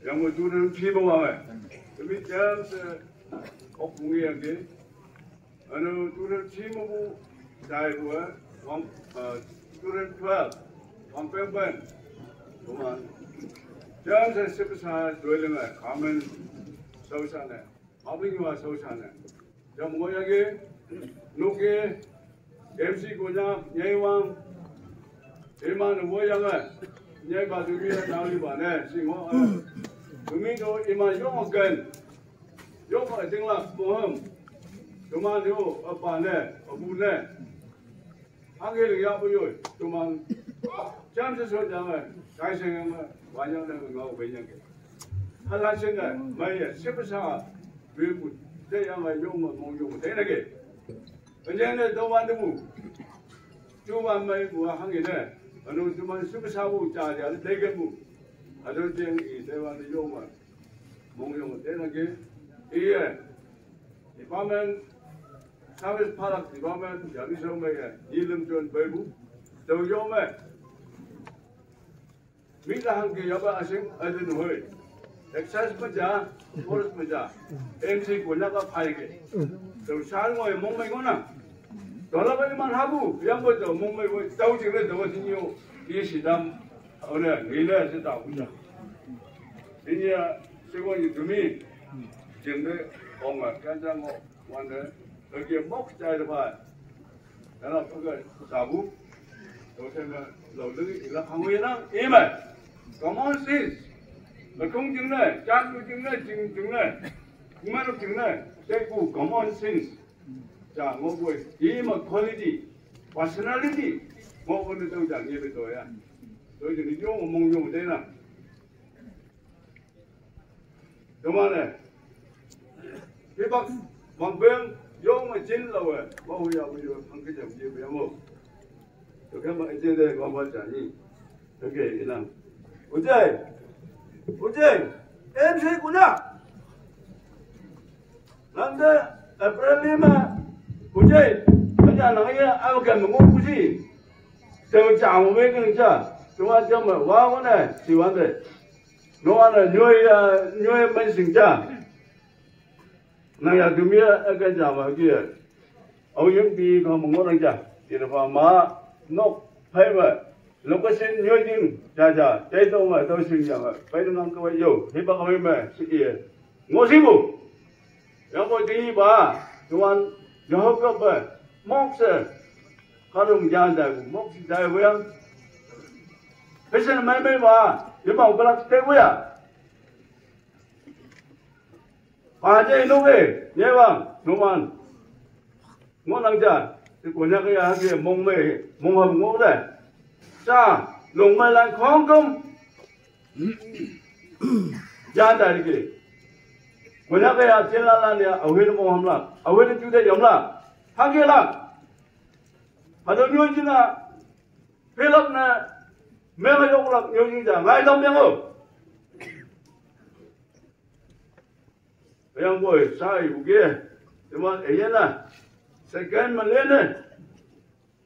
Yang boy turun tiba awal. Tapi jam se opungi yang ke, anu turun tiba bu saya buat, wang turun 12, wang pemban, cuma jam se sebesar dua lengan, kami sausana. Abang juga sausana. Jam ngoya ke, nuke, MC konya, nyai wang, iman ngoya ke, nyai batu dia nauli bane, singo, demi tu iman yong kan, yong tinggal moham, cuma tu apa ne, abu ne, angin ya puyo, cuma jam sesuatu jangan, kai sengang banyak dah ngau banyak ke, halan sengang, mai sebesar vì một đây là mày dùng mà mong dùng thế này kì, bây giờ này đâu ăn được mu, chú mà mày mua hàng gì này, anh nói chú mà super sao mu trả giá đấy cái mu, anh nói tiếng ý đây là dùng mà mong dùng thế này kì, ý à, thì ba men sao biết phá được thì ba men giờ đi xong mày cái, đi làm chuyện bậy mu, đâu dùng mày, mình là hàng kia ba anh xem anh đừng hỏi. Exercise baca, force baca, MC punya apa pakai? Kalau sekarang mau mong mai mana? Kalau bagi mana habu, yang betul mong mai tahu juga tahu sini ini sidam, orang ini saya tahu punya. Ini semua itu mi, jadi orang kan jangan mana lagi mok cai depan, kalau pakai sabu, kalau saya lalu ilah kamu yang ini, come on sis. Mà không chứng này, cha tôi chứng này, chứng này, mà nó chứng này, cái cụ common sense, cha ngô bồi, ý mà quality, personality, ngô bồi nó chẳng như vậy thôi à, tôi chỉ dùng một mong dùng thế nào, đúng không này, cái bằng bên dùng mà chín lâu rồi, bao giờ không cái gì vậy không, tôi cái mà trên đây có bao giờ nhỉ, ok thế nào, ok. Ujeng, MC punya. Nanti April 5, Ujeng, macam nangnya aku kan mengurusi. Jangan cakap mereka kerja, cuma cuma wah mana siwan deh. Noana nyoi mesin cah. Naya dunia akan jama dia. Aku yang pi kau mengorang cah. Tidak faham nok hai lokasi nhoi ding jaja jai tau mà tau sinh rằng phải ngang cái dầu thì bác hỏi mà sự kiện ngô sĩ bu yang có đi ba tuan nhớ cấp ba móc se các đồng gia đại móc đại với anh bây giờ mấy mấy ba nếu mà cái là thế với à Aja inu ke, ye bang, numan. Ngon ang ja, thì của nhà cái kia mong mê mong hầm ngô đây, cha lồng mày lại khó không, gia đại cái, của nhà cái trên là nè, ở huyện mong hầm là, ở huyện chú đây giống là, hàng kia là, ở đâu như thế nào, phê lập nè, mấy cái ông là nhiều như thế, ngay trong miệng không? Yang boy sai bukia, cuma là second mà lên này,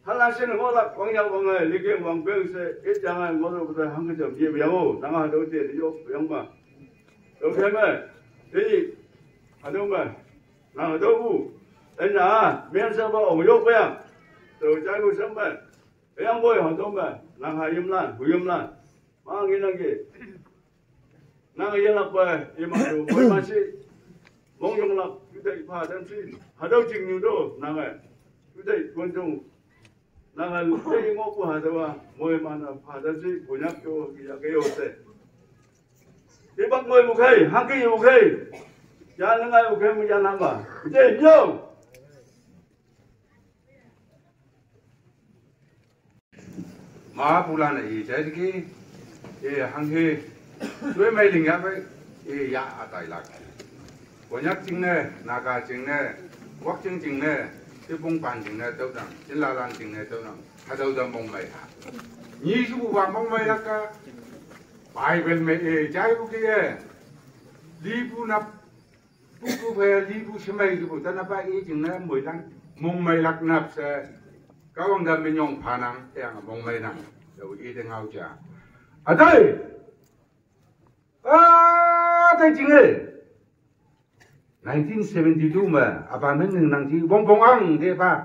hắn là xin ngô là quang nhau quang ngày, lý kiện quang quen sẽ ít chẳng ai ngô đâu có thể hàng cái chậm gì bây giờ, đang hàng đầu tiên thì vô bây mà, đầu tiên mà, thế gì, hàng đầu mà, hàng đầu vụ, anh là miền Nam bảo ông vô bây giờ, từ trái của sớm mà, yang boy hàng đầu mà, hàng hai yếm lan, mang cái năng gì, năng cái là bơi, nhưng mà đồ bơi mà gì. Mong dùng là cái đấy phá đơn xin, hà đâu chừng nhiều đâu, nàng ấy, cái đấy quan trọng, nàng ấy đây ngô của hà đâu à, mỗi mà là phá đơn xin, của nhắc cho cái ô tê, cái bắt mười một khay, hàng kia một khay, giá nó ngay một khay mình giá năm à, cái đấy nhiều, mà phụ lan này thế cái hàng kia, đối mấy linh á với cái giá tại lạc. Của nhắc chính này, naga chính này, quốc chính này, cái bông bàn chính này đâu rằng, cái la lan chính này đâu rằng, hay đâu rằng bông mày hả? Nhí số vàng bông mày là cả, bài bên mày trái của kia, đi bu nắp, bu về đi bu xem mày thì ta nắp bài chính này mười lăng, bông mày lắc nắp sẽ, các ông ta mình用phá năng, cái bông mày năng, rồi ý định hậu trả. À đây chính này. 1972 mà, apa mình nang chi bong bong ang thế pa,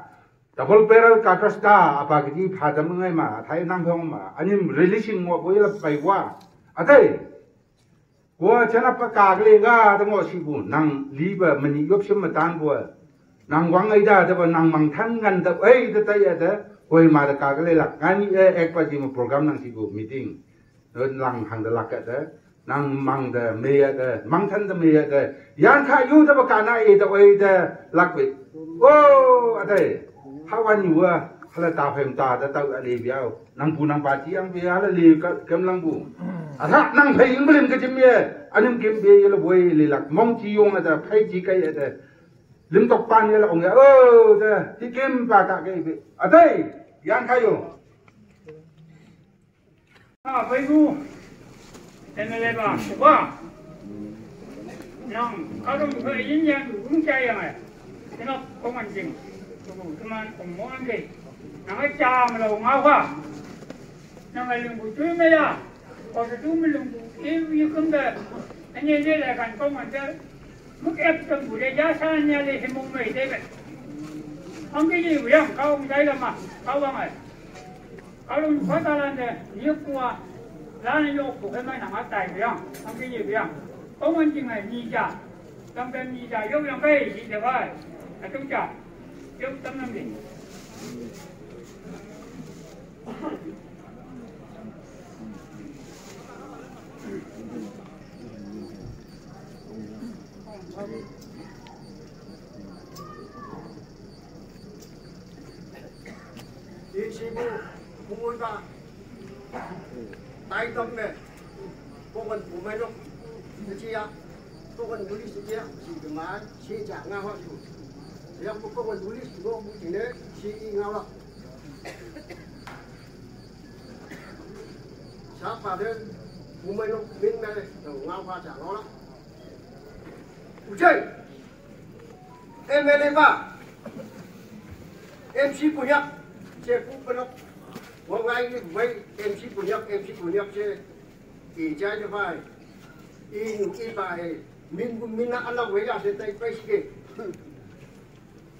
double barrel Katrasta, apa cái gì phá đâm ngay mà, thấy nam phong mà, anh em releasing ngõ bôi là bay qua, à đây, qua chân apa cả cái ga, đó ngõ sĩ phụ, nang liba mình yop xem mà tan qua, nang quăng ấy ra, đó nang mang thân ngăn đó, ấy đó tay đó, quay mà đó cả cái là, anh ek pa gì mà program nang sĩ phụ meeting, rồi lang hàng đó lạc cái đó. Nang mang the mê the mang thân the mê the yan khai yu the baka na e the way the lạc vị ô ở đây how anh yu à hay là ta phèm ta đã tao ở đây biao nang pu nang ba chi ang bia là li kem lang bu à thà nang phải yung blim cái chim bia anh em kem bia là vui li lạc mong chi yung là phải chi cái là lim tóc pan là ông ô the thì kem ba cả cái ở đây yan khai yu à phải bu em lấy ba quá nong kalau cái gì nhá cũng chơi à cái nó không ăn chừng cái mà cũng muốn ăn gì nó cái cha mà lâu ngáo quá nó mà lùng bụi chuối mấy à còn cái chuối mình lùng bụi như không được anh nhìn đây là cảnh công ăn chơi mức ép trong bụi đây giá sang nhà đây thì mông mày đây vậy không cái gì vậy không câu không thấy đâu mà câu không này câu lùng khó ta lên đây nhiều qua lá này vô của cái máy nằm ở tài phải không cái gì phải không công an chừng này nhì trả trong đêm nhì trả vô trong cái gì được rồi ở trong trả vô tâm năm gì đi sĩ bu mua ta tay tâm này cô cần của mấy đâu cái chi à cô cần đủ lý gì á chỉ cái má chỉ trả ngang hoa chủ thì cô cần đủ lý cô cũng chỉ đấy chỉ ngang đâu sáng vào đây của mấy đâu bên này đầu ngang hoa trả nó lắm ủa chơi em về đây ba em chỉ của nhá chơi cũng bên đâu một ngày như vậy em chỉ của nhắc chơi thì trái cho phải in bài mình ăn lâu với là sẽ tay phải cái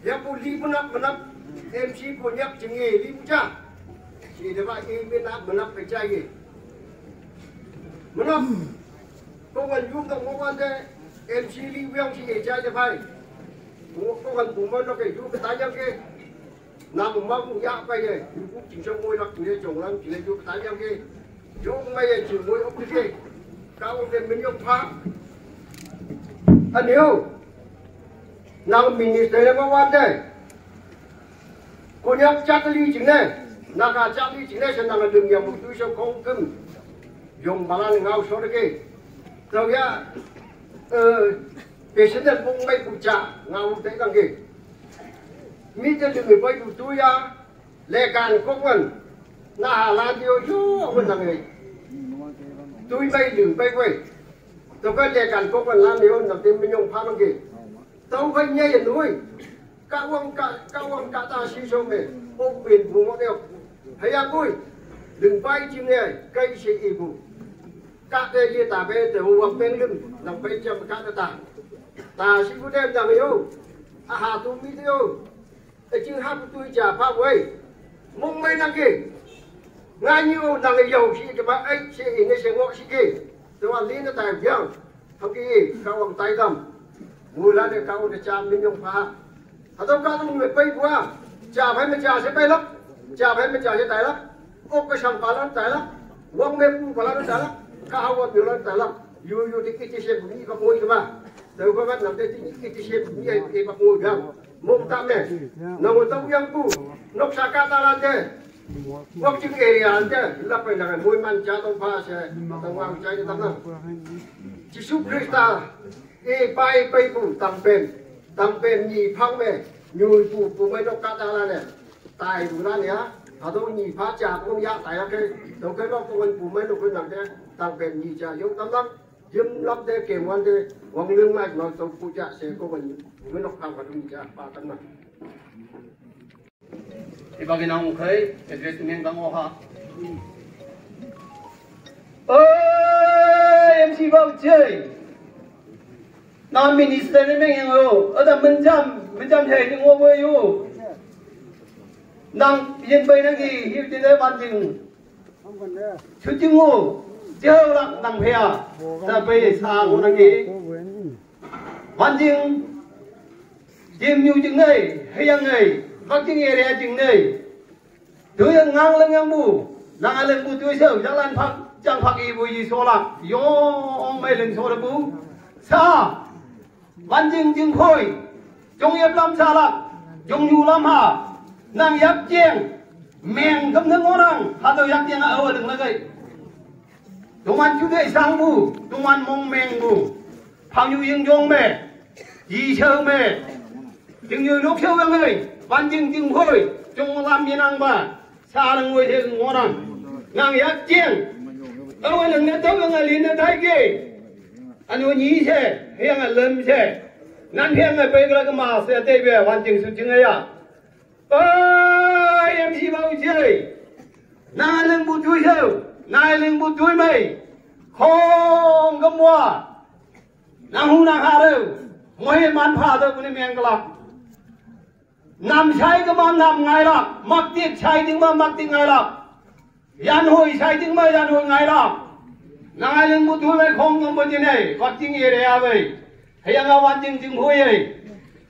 ya pun li menap em chỉ của nhắc chừng nghề li cha chỉ để vậy in menap phải chơi gì menap công an dùng đồng công an đây em chỉ li vương chỉ nghề chơi cho phải công an cũng mới nó cái dùng cái tay nhau kia nam mong ya bây giờ cũng chỉ trong ngôi lắc để trồng lăng chỉ để dùng tay nhau kia dùng bây giờ chỉ ngôi ốc kia cao lên mình dùng phá anh hiểu nang minister ma wan de kunyak chat li chính này naga chat li chính này sẽ nang đường yang một tu so không kum dùng balan ngau so cái rồi ya president bung mai pu cha ngau te kang ki mi te đường bai tu tu ya le kan kong wan na la dio yo wan nang ei tui bay đường bay quay tôi có le kan kong wan la dio nang te min yong pha mang ki tao phải nhảy núi cả ông cả ta suy sâu về ông biển vùng ngọn đèo thấy ăn vui đừng bay chim này cây sẽ ỉ vụ cả đây kia ta về từ hồ bên lưng làm bay chậm cả ta sĩ phụ đem làm yêu hà tu mi tiêu để chứ hát tôi trả phá với mong mấy năm kia ngay như đang người giàu sĩ cái bạn ấy sẽ ỉ sẽ ngọ sĩ kia tôi ăn lý nó tài giang không kia các ông tay cầm mùi lá để cao để cha mình用phá à đâu cao đâu người bay qua cha phải mình cha sẽ bay lắm cha phải mình cha sẽ tài lắm ốc cái sòng phá lắm tài lắm quăng mép phá lắm tài lắm cao qua biểu lắm tài lắm yêu thì cái xe cũng đi bạc ngôi cơ mà từ các bạn làm đây thì cái xe cũng đi cái bạc ngôi gang mông tam này nó một tông yang tu nóc sa ca ta lan thế quốc chứng area thế là phải là môi man cha tông pha sẽ tông hoàng trái cho tông nào Jesus Christa e bay bay phụ tam bên nhị phong này nhồi phụ mấy đốc cát la này tài phụ ra nhá à đâu nhị phá trà cũng ya tài cái đâu cái đó cũng phụ mấy đốc cái nặng thế tam bên nhị trà giống tắm lắm dâm lắm thế kèm quan thế hoàng lương mai nó đâu phụ trà sẽ có mình mấy đốc phong và nhị trà ba tấn này thì bao cái nào cũng thấy cái chuyện đang ngô ha em chỉ vào chơi nam minister này mình hiểu ở đây mình chăm thấy những ngô với you năng yên bay năng gì hiểu thế đấy ban chừng chút chừng ngô chơi lặng năng phè ta bay xa ngô năng gì ban chừng chim nhiều chừng này hay yang này các chừng nghe ra chừng này tôi ngang lên ngang bù ngang lên bù tôi sợ chắc lan phật chẳng phật y bù gì số lặng yo ông mày lên số đó bù sa văn chừng chừng khôi trong yếm lâm xa lặng trong nhu lâm hà nàng yếm chieng mèn cấm thương ngô năng hà tôi yếm chieng ở đừng là cái tung ăn chú đệ sang bù tung ăn mong mèn bù phao nhu yên dông mẹ gì sơ mẹ chừng như lúc sơ với người văn chừng khôi trong lâm yên năng bà xa là ngồi thế ngô năng nàng yếm chieng ở đừng là tấu người liền là thay kì anh nói nhí xe hiện là lớn xe nan hiện là bây giờ cái mà xe tây về hoàn chỉnh sự chứng ấy à ơi em chỉ bao chơi nai lên bút chuối sao nai lên bút chuối mày không có mua nàng hung nàng hà đâu mỗi màn phá đâu cũng miệng cái lắm nằm sai cái màn nằm ngay lắm mặc tiết sai tiếng mà mặc tiếng ngay lắm yan hồi sai tiếng mà yan hồi ngay lắm nai lên bút chuối mày không có bao nhiêu này vật tiếng gì đấy à vậy hay là văn chừng hôi ấy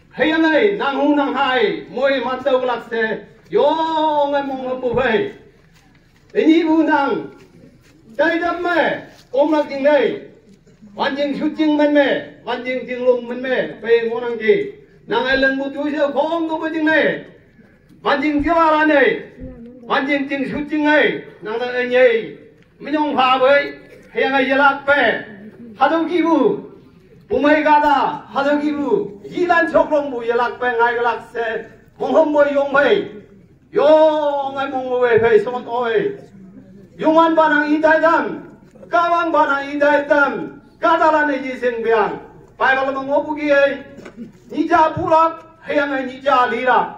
hay là này nàng hung nàng hai mỗi mặt đầu lạc xe yo ngay mong hợp vậy thế nhỉ bu nàng đây đâm mẹ ôm lạc chừng này văn chừng xuất chừng mình mẹ văn chừng lùng mình mẹ về ngô nàng gì nàng ai lần một chuối sao không có bao chừng này văn chừng chưa ra này văn chừng xuất chừng này nàng là anh nhỉ mình không phá với hay là gì lạc về hà đâu kêu bùnmây gada 하던 기부 이란 속롱 부에 lạc bè ngay lạc xe mong hôm môi dùng mày yo ngay mong về phải sống ôi dùng ăn bàn hàng y đại tâm cao ăn bàn hàng y đại tâm cả đà là này gì sinh biang phải vào mà ngô bùi ấy nhị cha bù lạc hay là nhị cha lì lạc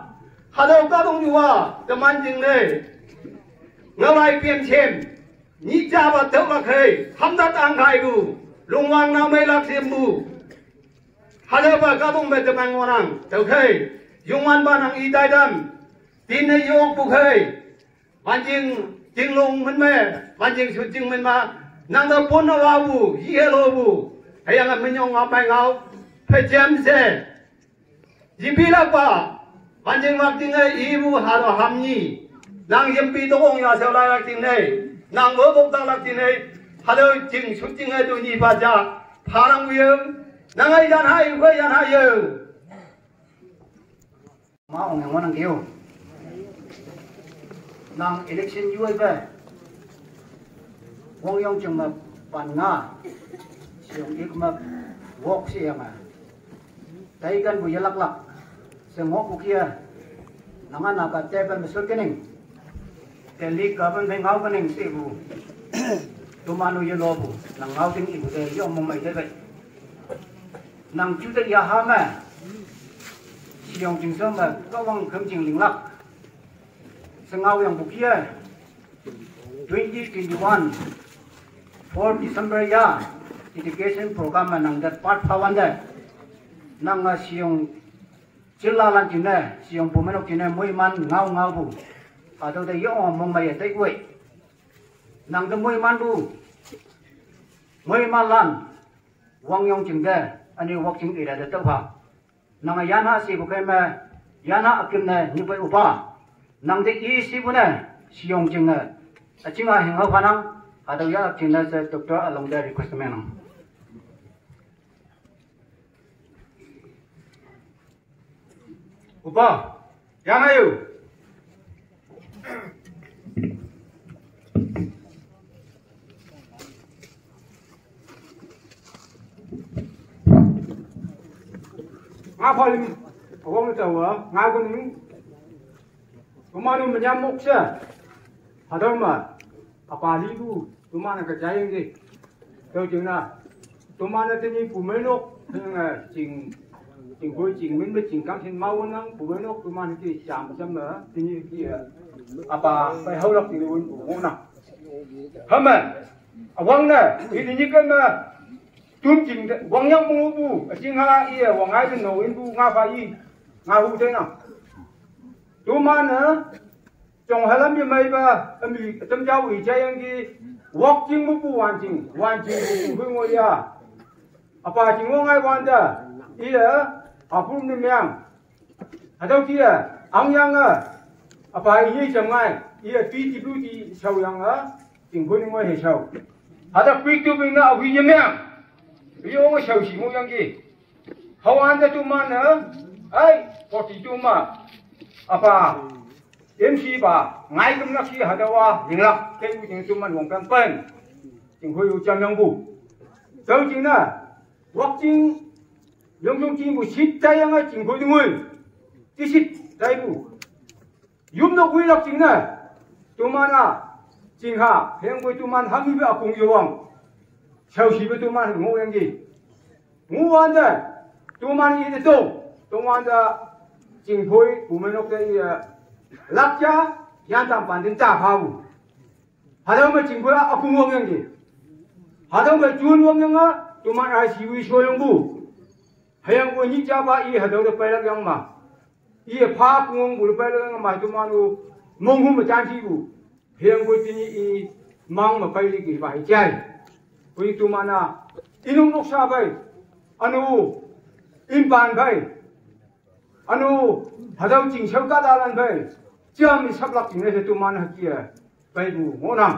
하던 cả đông nhua tâm ăn chừng này ngao lại biến chém nhị cha và tớ lạc hay ham đắt ăn khai bu lung wang na may lak simbu hada ba ka bong bet mang ngonang tau khai yung an ba nang itai dam tin ne yok bu khai ban jing lung men me ban jing su jing men ma nang da pon na wa bu ye lo bu hayang men yong ngap mai ngau phai jam se ji pi lak ba ban jing mak jing ai i bu ha do ham ni nang yem pi dong ya sao lai lak jing nei nang wo bok ta lak jing nei 하도 지금 슈팅에 돈이 받자 파랑 위험 나가 이단 하이 왜 이단 하여 mà ông hàng ngang kêu nang election vui về Wong Yong chừng mà bàn nga siêu ít mà walk siêu mà thấy gần bây giờ lắc lắc siêu ngóc của kia nang anh nào cái bên sốt cái này cái ly cả bên bên ngáo cái này siêu bu tụi mình nuôi lo bu nang ngáo tiếng ibu đây do mong mày thế vậy nang chủ tịch nhà ham mà siêu chừng sớm mà có vong không chừng linh lắc siêu ngáo yang bu kia 2021 4 December ya education program nang dat part pawan da nang siung chilalan jine siung pumenok jine moi man ngau ngau bu atau da yo mong mai tai wei nang da moi man bu moi man lan wang yong jing da ani wak jing ida da tau ha nang yana si bu kai ma yana akim na ni bai upa nang de i si bu na siung jing na achinga hing ho phanang ada ya china se doctor along the request menang upa yang ayu ngapain awang tawa ngagun kumanu menyamuk sa hadama apa libu tumana ka jayeng di tau chừng na tumana tini pumenok ching hoi ching min be ching kang sin mau nang pumenok tumana ki sam sam ma tini ki apa pai hau lak ti un u na hama awang na tini kan ma tum ching wang yang mu bu ching ha i wang ai no in bu nga fa i nga hu thế nào tumana trong hai lắm như mấy ba em bị tâm giáo ủy trái anh đi walking một bu hoàn chỉnh một phương ngồi à apa chỉ ngồi ngay hoàn ta ý là học phun niệm miang ở đâu kia ông yang à apa ý chậm ngay ý là tí sầu yang á chỉnh phương ngồi hệ sầu ở đâu quý tu bên nào quý niệm miang ví dụ ngồi sầu chỉ ngồi yang gì hậu an ra tu man nữa ấy có tí tu mà apa MC ba ngay cũng là khi họ đâu à những là cái vụ chuyện chúng mình còn cần phân chính hội chăm yang bu sau chính là vaccine yung chung chính bu xịt tay yang ấy chính hội người cái xịt tay bu yếm nó quy luật chính là chúng mình à chính ha hiện với chúng mình ham đi về cùng yêu hoàng sau khi với chúng mình ngủ yang gì ngủ ăn đấy chúng mình đi đâu chúng mình đã chính hội của mình nó cái lắc cha yan tam pan tin cha phao hadau me chingkula akung wong yang di hadau me chun wong yang a tuma ai siwi so yang bu hayang ko ni cha ba i hadau de pai lak yang ma i pha kung bu pai lak yang ma tuma nu mong hu ma chan chi bu hayang ko tin i mang ma pai li ki ba i chai ko i tuma na inung nok sa bai anu in ban bai anu hadau ching chau ka dalan bai chăm sắp lắc chính này tụi mình học kia bay bù ngô nằm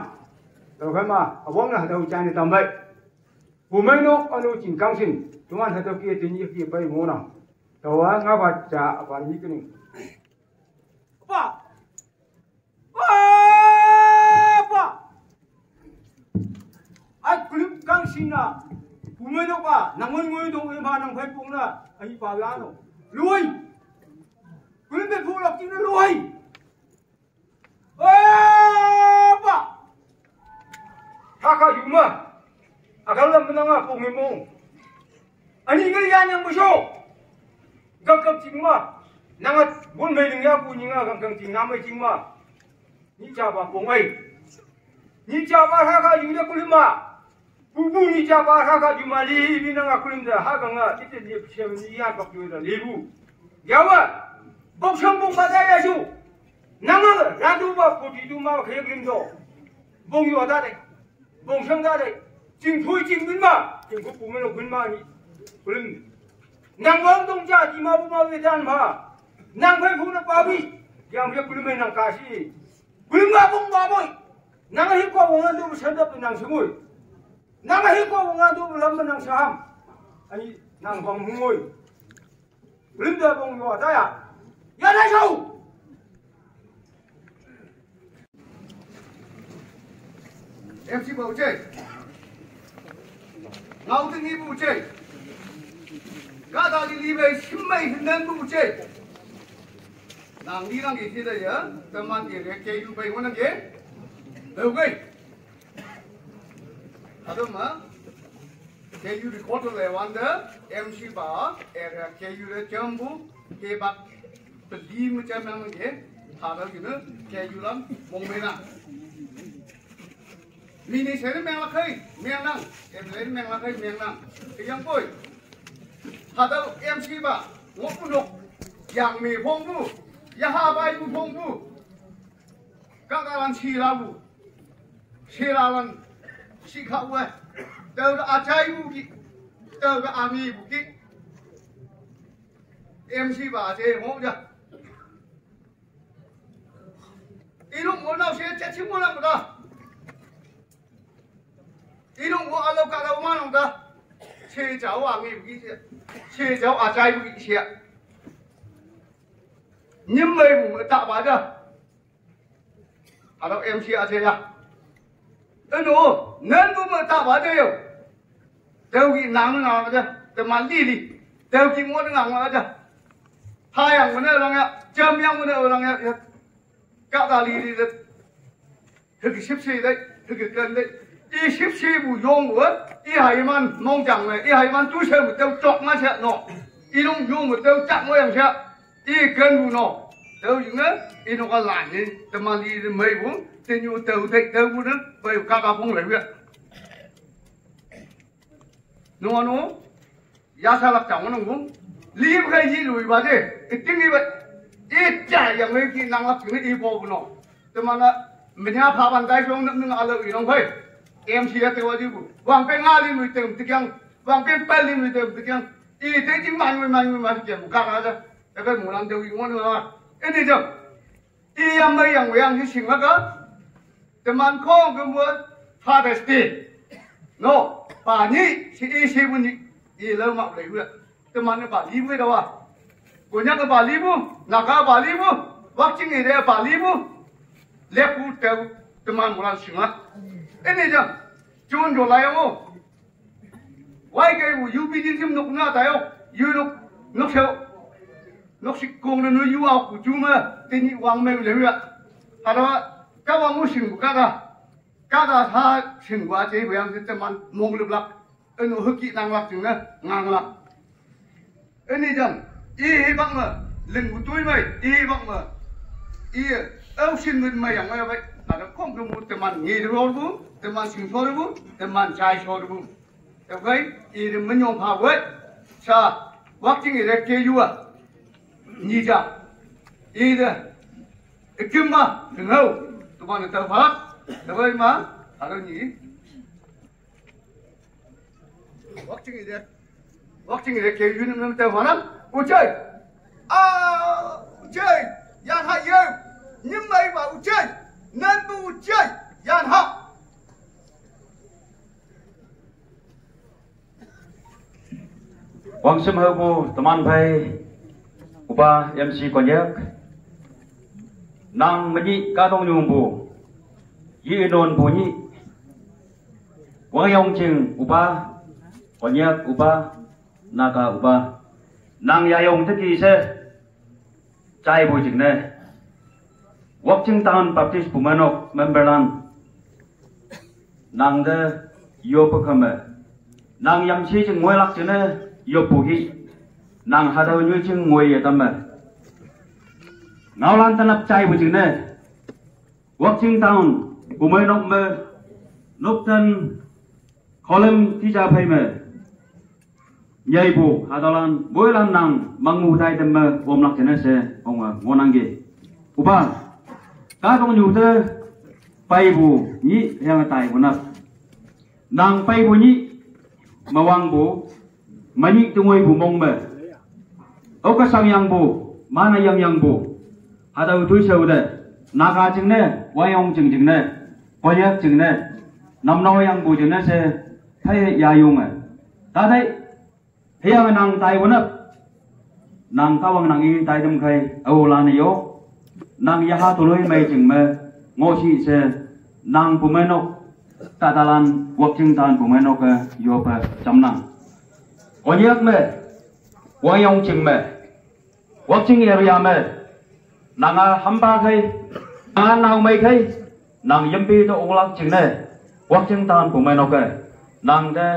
rồi cái mà vốn là đầu trái này tầm vậy bù mấy nó anh nuôi chính căng xin tụi mình học kia thì như kia bay ngô nằm rồi á ngã vào trả vào như cái này ba ba ai clip căng xin à bù mấy nó ba nằm ngồi đông em ba nằm phải bùng là anh bảo giá nó lùi clip bị phụ lọc chính nó lùi apa? Haka yuma, agalam menanga pungimung. Ani ngelian yang besok, ganggang cingma, nangat bun melingnya punyinga ganggang cingamai cingma. Ni caba pungai, ni caba haka yuda kulima, bubu ni caba haka jumali binanga kulimda haka nga itu dia siapa bak yuda lebu. Jawab, bok sambung badaya su. Nang radu ba poti tu ma khe glim do bong yo da de bong sang da de jing thui jing bin ma jing ko pu me lo bin ma ni kulim nang wang dong ja di ma bu ma we dan ma nang phai phu na pa bi yang phe kulim me nang ka si kulim ma bong ba boy nang hi ko wong an du san da nang sungui nang hi ko wong an du lam nang sam ai nang bong ngoi kulim da bong yo da ya ya đây sao em chỉ bầu chơi ngau từng đi bầu chơi cả ta đi về xin mày nên bầu chơi nàng đi năng gì đây nhá tâm man gì cái cây du bay muốn năng gì đâu cái ada mà cây du record rồiwan đó em chỉ bảo cây du để chấm bu cây bạc beli macam năng gì thà đâu gì nữa cây du lắm mong mày nào mini sẽ đến mang khơi mang năng em lên mang khơi mang năng cái yang bôi thà đâu em chỉ bảo ngọc bút nục yang mì phong bu ya ha bai bu phong bu các bạn chỉ là lan chỉ khâu vậy đâu là trai bu gì đâu là ami bu gì em chỉ bảo thế ngộ chưa ít lúc muốn nào sẽ chết chứ muốn làm gì ít lúc muốn ăn đâu cả đâu mà làm gì chơi cháu ami bu gì chơi cháu trai bu gì nhưng mày cũng tạo bài chưa? À đâu em chia thế à? Ê đồ, nên cũng mà tạo bài chưa? Đâu cái nắng nào chứ? Cái màn đi, đâu cái muốn nắng nào chứ? Hai hàng vấn đề là nghe, châm yang vấn đề là nghe, các ta đi thực ship xe đấy, thực cân đấy, đi ship xe bù yong bữa, đi hải man mong chẳng này, đi hải man túi xe một tàu chọc mà xe nọ, đi đông yong một tàu chặt mỗi hàng xe. I cần bu nó, đâu những đó, I nó có lại đi, tầm mà đi mấy bốn, thì nhiều tàu thịt đâu bu đó, bây giờ các phong lấy việc, nó, giá sao lạc trọng nó cũng, lý cái gì lùi vào thế, cái tiếng như vậy, I chạyอย่างmấy cái năng lực của I vô bu nó, tầm mà mình nhá phá bàn tay xuống nâng ăn lợi nó phải, em chỉ là tiêu gì bu, vàng bên ngã đi người tìm thực yang, vàng bên bel đi người tìm thực yang, I thấy chính mạnh kiểm các cái đó. cái muốn làm điều gì muốn nữa cái gì chứ đi em mấy yang yang thì xin cáiแต่มันข้องก็มัวฟาเดสตีโน่ป่านี้สิอีสิบุนี่อีเริ่มมาเลยเว้ยแต่มันป่าลีบุได้ว่ากูยังก็ป่าลีบุนักป่าลีบุวัคซีนนี่เด้ป่าลีบุเล็บกูเต๋อแต่มันมูลสิงห์ไอ้นี่จ้ะจวนอยู่ไรอ่ะไว้แกอยู่ปีนี้ที่นกหน้าตายอ่ะอยู่นกเชียวnóc xịt cuồng lên núi du ao của chúng mà tên nhị hoàng mèo lấy vậy, à đó các hoàng muốn sinh của các ta tha sinh quá chế bây giờ thì mình mong được lắm, anh nó hơi kỹ năng lắm chừng nữa ngang lắm, anh đi chẳng, y bằng mà lưng của tôi mày, y bằng mà, y ông sinh mình màyอย่างไรvậy, à đó không có một mình nghề được rồi bu, mình sinh sôi được bu, mình trai sôi được bu, ok, y thì mình nhom phá vậy, sao, vaccine này kêu gì à? Như vậy, ý đó, kim mà, đừng hâu, tụi bạn tự phát, được không mà, à đâu nhỉ? Vaccine này kêu gì nó tự phát lắm, ủa chơi, chơi, yan hại yêu, nhưng mày bảo chơi, nên bu chơi, yan học. Wang sem hau bu teman bai upa MC konyak nang menyi kadong nyung bu yi non bunyi wang yong ching upa konyak upa naga upa nang ya yong thế ki se chai bu ching ne wak ching town baptist pumanok memberlan nang de yo pakame nang yam chi ching ngoi lak chine yo puhi nang hadau nyu ching ngoi ya tamme ngau lan tanap chai bu ching ne wak ching town pumanok me nok tan kolem ti ja phai me nhai bu hadalan boi lan nang mangu thai tamme om lak chine se ong ngonang ge uba ka dong nyu te pai bu ni yang tai bu nap nang pai bu ni mawang bu mani tungoi bu mong me oka sang yang bu mana yang bu hadau tui sau de naga ching ne wayong ching ne koyak ching ne nam no yang bu ching ne se thai ya yung ta dai hiang nang tai bu nap nang kawang nang i tai dum khai au la ni yo nang ya ha tu loi mai ching me ngo si se nang pu me no ta ta lan wak ching tan pu me no ka yo pa cham nang có nhắc me wang yong ching me wak ching area me nang a ham ba khai nang nau mai khai nang yam pi to ong lak ching ne wak ching tan pu me no ka nang de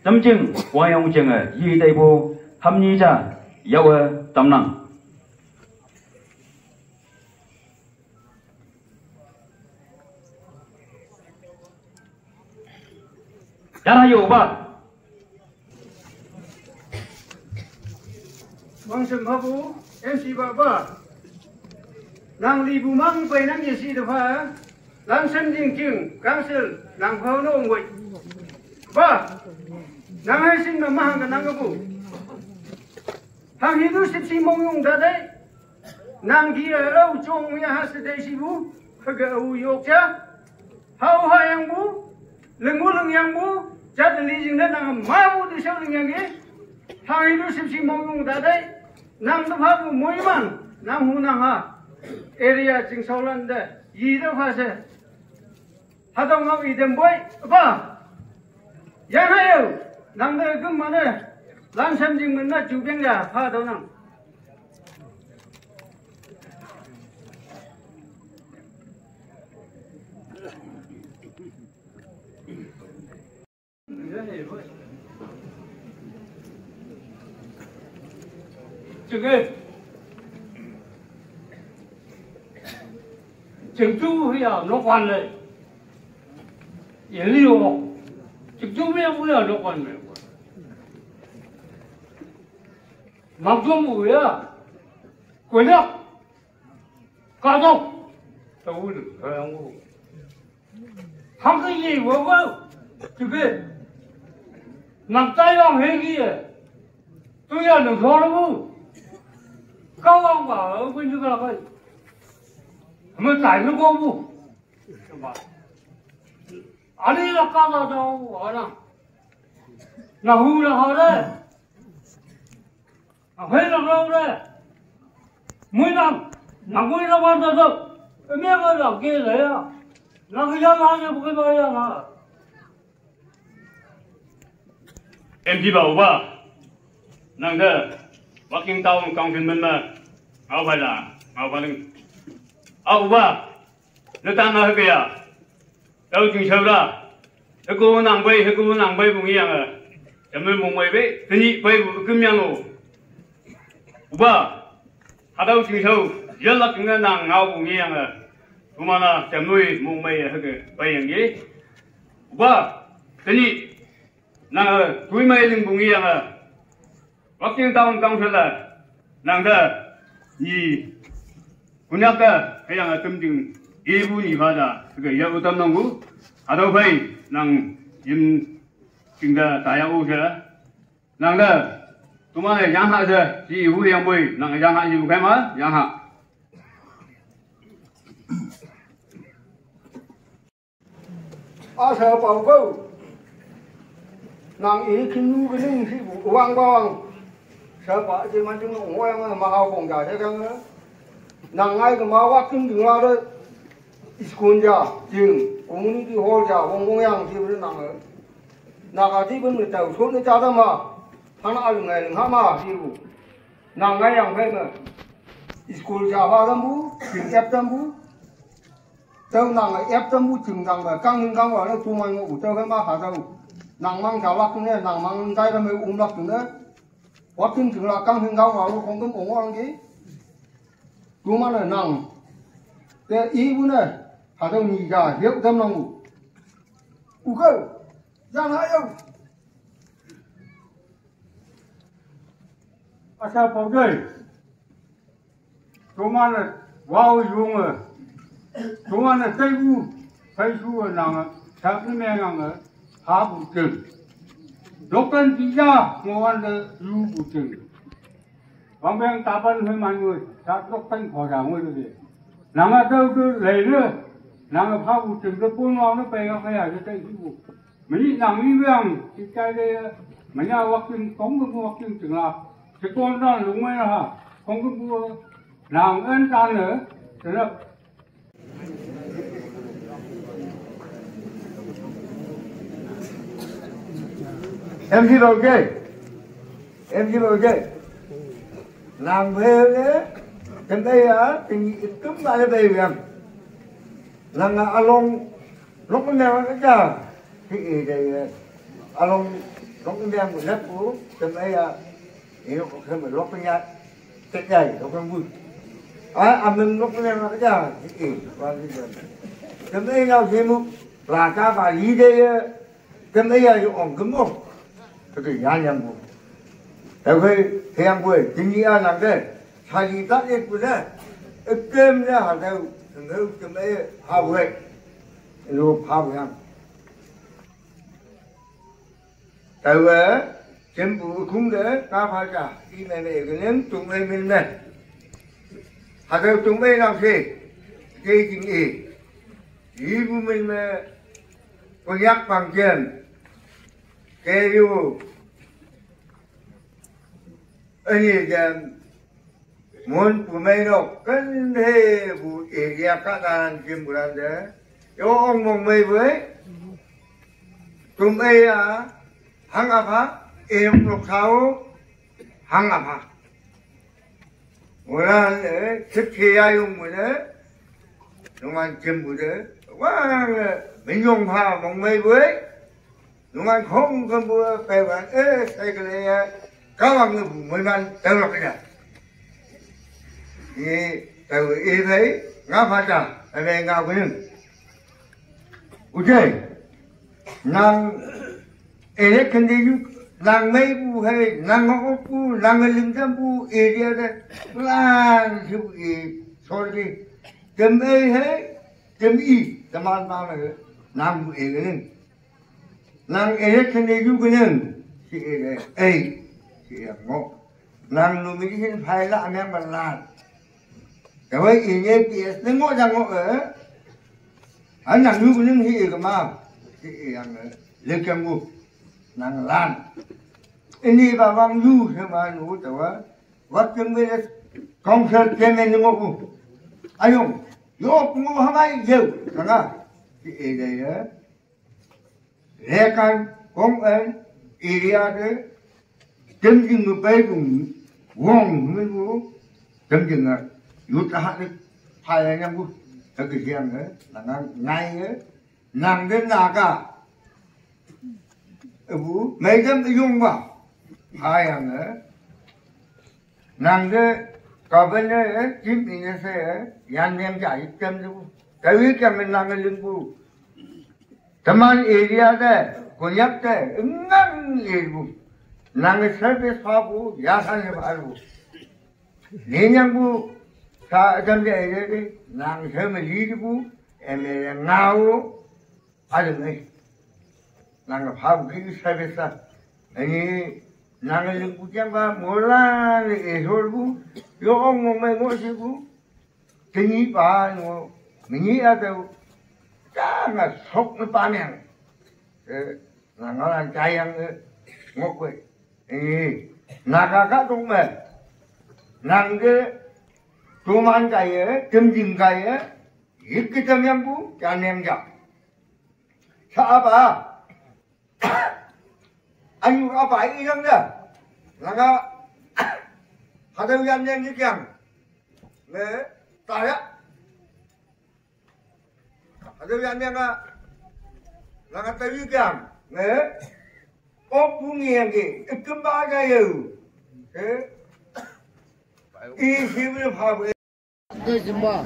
chấm chừng wang yong ching e yi dai bu ham ni cha yo tâm năng ya là yo ba Wang Shem Habu, MC Baba, Nang Li Bu Mang Pai Nang Yesi De Pha, Lang Shen Ding Jing, Kang Sil, Nang Phao No Ngui, Ba, Nang Hai Sinh Mà Mang Ka Nang Abu, Hang Hidu Sip Si Mong Yung Da Day, Nang Gi Âu Chong Ya Ha Se Day Si Bu, Kha U Yok Cha, Hao Ha Yang Bu, Leng Bu Leng Yang Bu, Chat Li Jing Da Nang Ma Bu Di Sao Leng Yang Ge, Hang Hidu Sip Si Mong Yung Da Day. Nang the Pabu Moiman, Nang Hunaha, area Ching Solan, Yi the Fase Hadong of Eden Boy, Ba Yanayo, Nang the Gumane, Lan Samjing Muna Jubenga, Hadonang. Chừng chú bây giờ nó quan lại, yên liều, chừng chú bây giờ nó quan lại, mặc dù mũi à, quên được, cả đâu, đâu được không? Không cái gì vô vô, chừng cái, nằm tay lòng hết kia, tôi giờ đừng khó lắm. Cao ông bảo ở bên như là vậy, mà giải nó có vụ, ở đây là cao là đâu ở nào, là hù là họ đấy, hết là đâu đấy, 10 năm, là 10 năm ăn được, cái miếng cái là kia đấy à, là cái dân ăn như cái bao giờ à, em chỉ bảo ba, nàng thế. Bắc Kinh tàu công viên mình mà áo phải là áo phải đừng áo ba nó tan nó cái à đâu chừng sâu ra cái cô nàng bay bùng yên à chấm mới bùng bay bay thế nhị bay cứ miang luôn ba ở đâu chừng sâu rất là cái nàng áo bùng yên à cũng mà là chấm nuôi bùng bay cái bayอย่างงี้ba thế nhị nàng túi mây đừng bùng yên à Bắc Kinh tàu công viên là nàng thế nhị cũng nhắc cái yang tâm tình 일부 이하다 그 여부 담당구 아도파이 낭 임징다 다야오셔 낭다 도마에 양하서 지후 양보이 낭 양하 지부 개마 양하 Sở bảo câu nàng ý khi nu cái ninh khi vụ vang vang sở bảo chỉ mà chúng nó ngoan mà hao phòng giải thế không nữa nàng ai cái mà vác kinh đừng vào đấy school ra trường community hall ra vong yang thì bên nàng ở nàng ở thì bên người tàu xuống nó cha đó mà hắn ai ngày đừng hả mà thì nàng ngay yang phải mà school ra vào tâm bú trường ép tâm bú tao nàng ép tâm bú trường nàng mà căng vào nó tung mạnh ngủ tao cái mà hả tao nàng mang chảo lắc nữa nàng mang tay ra mới lắc nữa quá kinh trường là căng vào nó không có ủng hộ gì tung mà là nàng cái ý bún này hả tao nhì cả hiệu tâm nàng ngủ cơ ra lại đâu à sao bảo đây tung mà là vào dùng rồi tung mà là tây bu tây su là nàng chắc cái mẹ nàng há bù chừng lúc tên chỉ ra ngồi ăn được lu bù chừng bằng bên ta bên hơi mạnh người ta lúc tên khỏi ra người được nàng ở đâu cứ lấy nữa nàng ở há bù chừng cái buôn ngon nó bày nó phải là cái tây su mình đi nàng đi về thì cái đây mình nhà vắc chừng cống cái vắc chừng chừng là cái con đó đúng rồi hả không có bùa làm ơn ta nữa được em xin ok em xin ok làm về đấy trên đây á thì cấm lại cái đây việc là along lúc cái nào cái chờ thì đây along lúc cái nào của đất của trên đây à thì nó không phải lúc cái nhà cái này nó không vui mình lúc cái nào cái chờ thì và cái giờ trên đây nào thì mu là ca phải đi đây trên đây là dùng cấm không cái nhà nhầm của tại vì theo quê chính nghĩa là cái thay vì tắt hết của nó kem ra hạt đâu nếu cái mấy hao vậy luôn hao nhầm tại vì chính phủ cũng để ta phải trả đi này này cái nếm chúng mình này hạt đâu chúng mình làm gì cái chính ý ý của mình có nhắc bằng tiền cái điều anh ấy cái muốn của mấy nó cần hệ vụ ý nghĩa các đàn kim của đàn đấy yo ông mong mấy với chúng ấy hàng apa em lục tháo hàng apa một lần để thích khi ai dùng của đấy đúng anh kim của đấy quá mình dùng hà mong mấy với đúng anh không cần bữa phải bạn cái này các bạn người phụ mới man đều là cái này thì từ ý thấy ngã phá trả ở đây ngào cái nưng ok nàng ấy cần đi nàng mấy bu hay nàng ngọc bu nàng người linh tham bu ý đi đây là chịu ý thôi đi chấm ấy hết chấm ý chấm ăn bao này nàng bu ý cái nưng nàng ấy cần đi cái nưng chị ấy chị ngộ nàng nuôi mình đi phải là anh em bạn làm cái vậy ý nghĩa kia nó ngộ rằng ngộ ở anh nàng nuôi mình hi cái mà chị ăn lên kem ngu nàng lan anh đi vào vòng du thế mà nuôi tao á vắt chân bên con sơn kem bên ngộ anh không vô ngu không ai nhiều thằng à chị đây á lẽ can con anh ý đi đấy chân chừng người bay cùng vòng mới vô chân chừng là rút ra hạn đi phải anh em vui cái chuyện đấy là ngay ấy nàng đến là cả vũ mấy cái dùng vào hai hàng đấy nàng đấy có bên đấy chim thì nó sẽ dàn em chạy chân chứ cái biết cái mình làm cái lưng vũ thầm anh ý đi đấy có nhắc đấy ứng ngăn ý vũ nàng sẽ biết phá vũ giá thành là phải vũ nếu như vũ sa chân đây đấy nàng sẽ mà lý cái vũ em ngao ai được này nàng phá vũ cái sẽ biết sao này nàng lưng vũ chẳng qua mỗi la để thôi vũ yo ông mày ngồi chứ vũ cái nhí bà nó mình nghĩ ra đâu cả là sốc nó ba nè nàng nó là trai ăn ngốc vậy nàng các trong mẹ nàng cái tôm ăn cái ấy chấm chim cái ấy ít cái chấm em bú cho anh em gặp sao bà anh có phải đi không đó là có hạt đâu anh em như chẳng đấy tại á hạt đâu anh em là cái tay như chẳng đấy ốp bú nghiền kì cấm ba cái dù thế y khi mới phá về tôi xin ba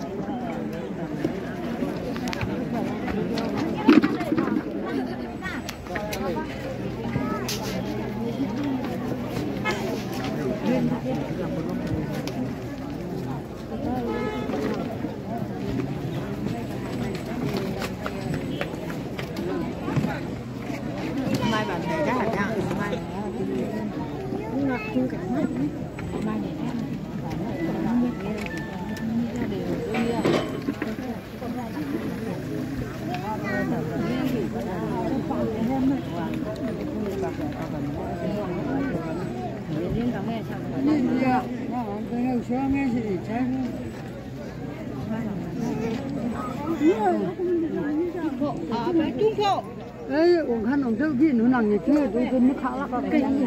mai bạn thấy rất là nặng mai nó chưa cả mắt mai này em Trung Phổ. Ấy, ông khăn ông theo gì nữa nằng như thế, tôi cứ nước khá là có cái gì.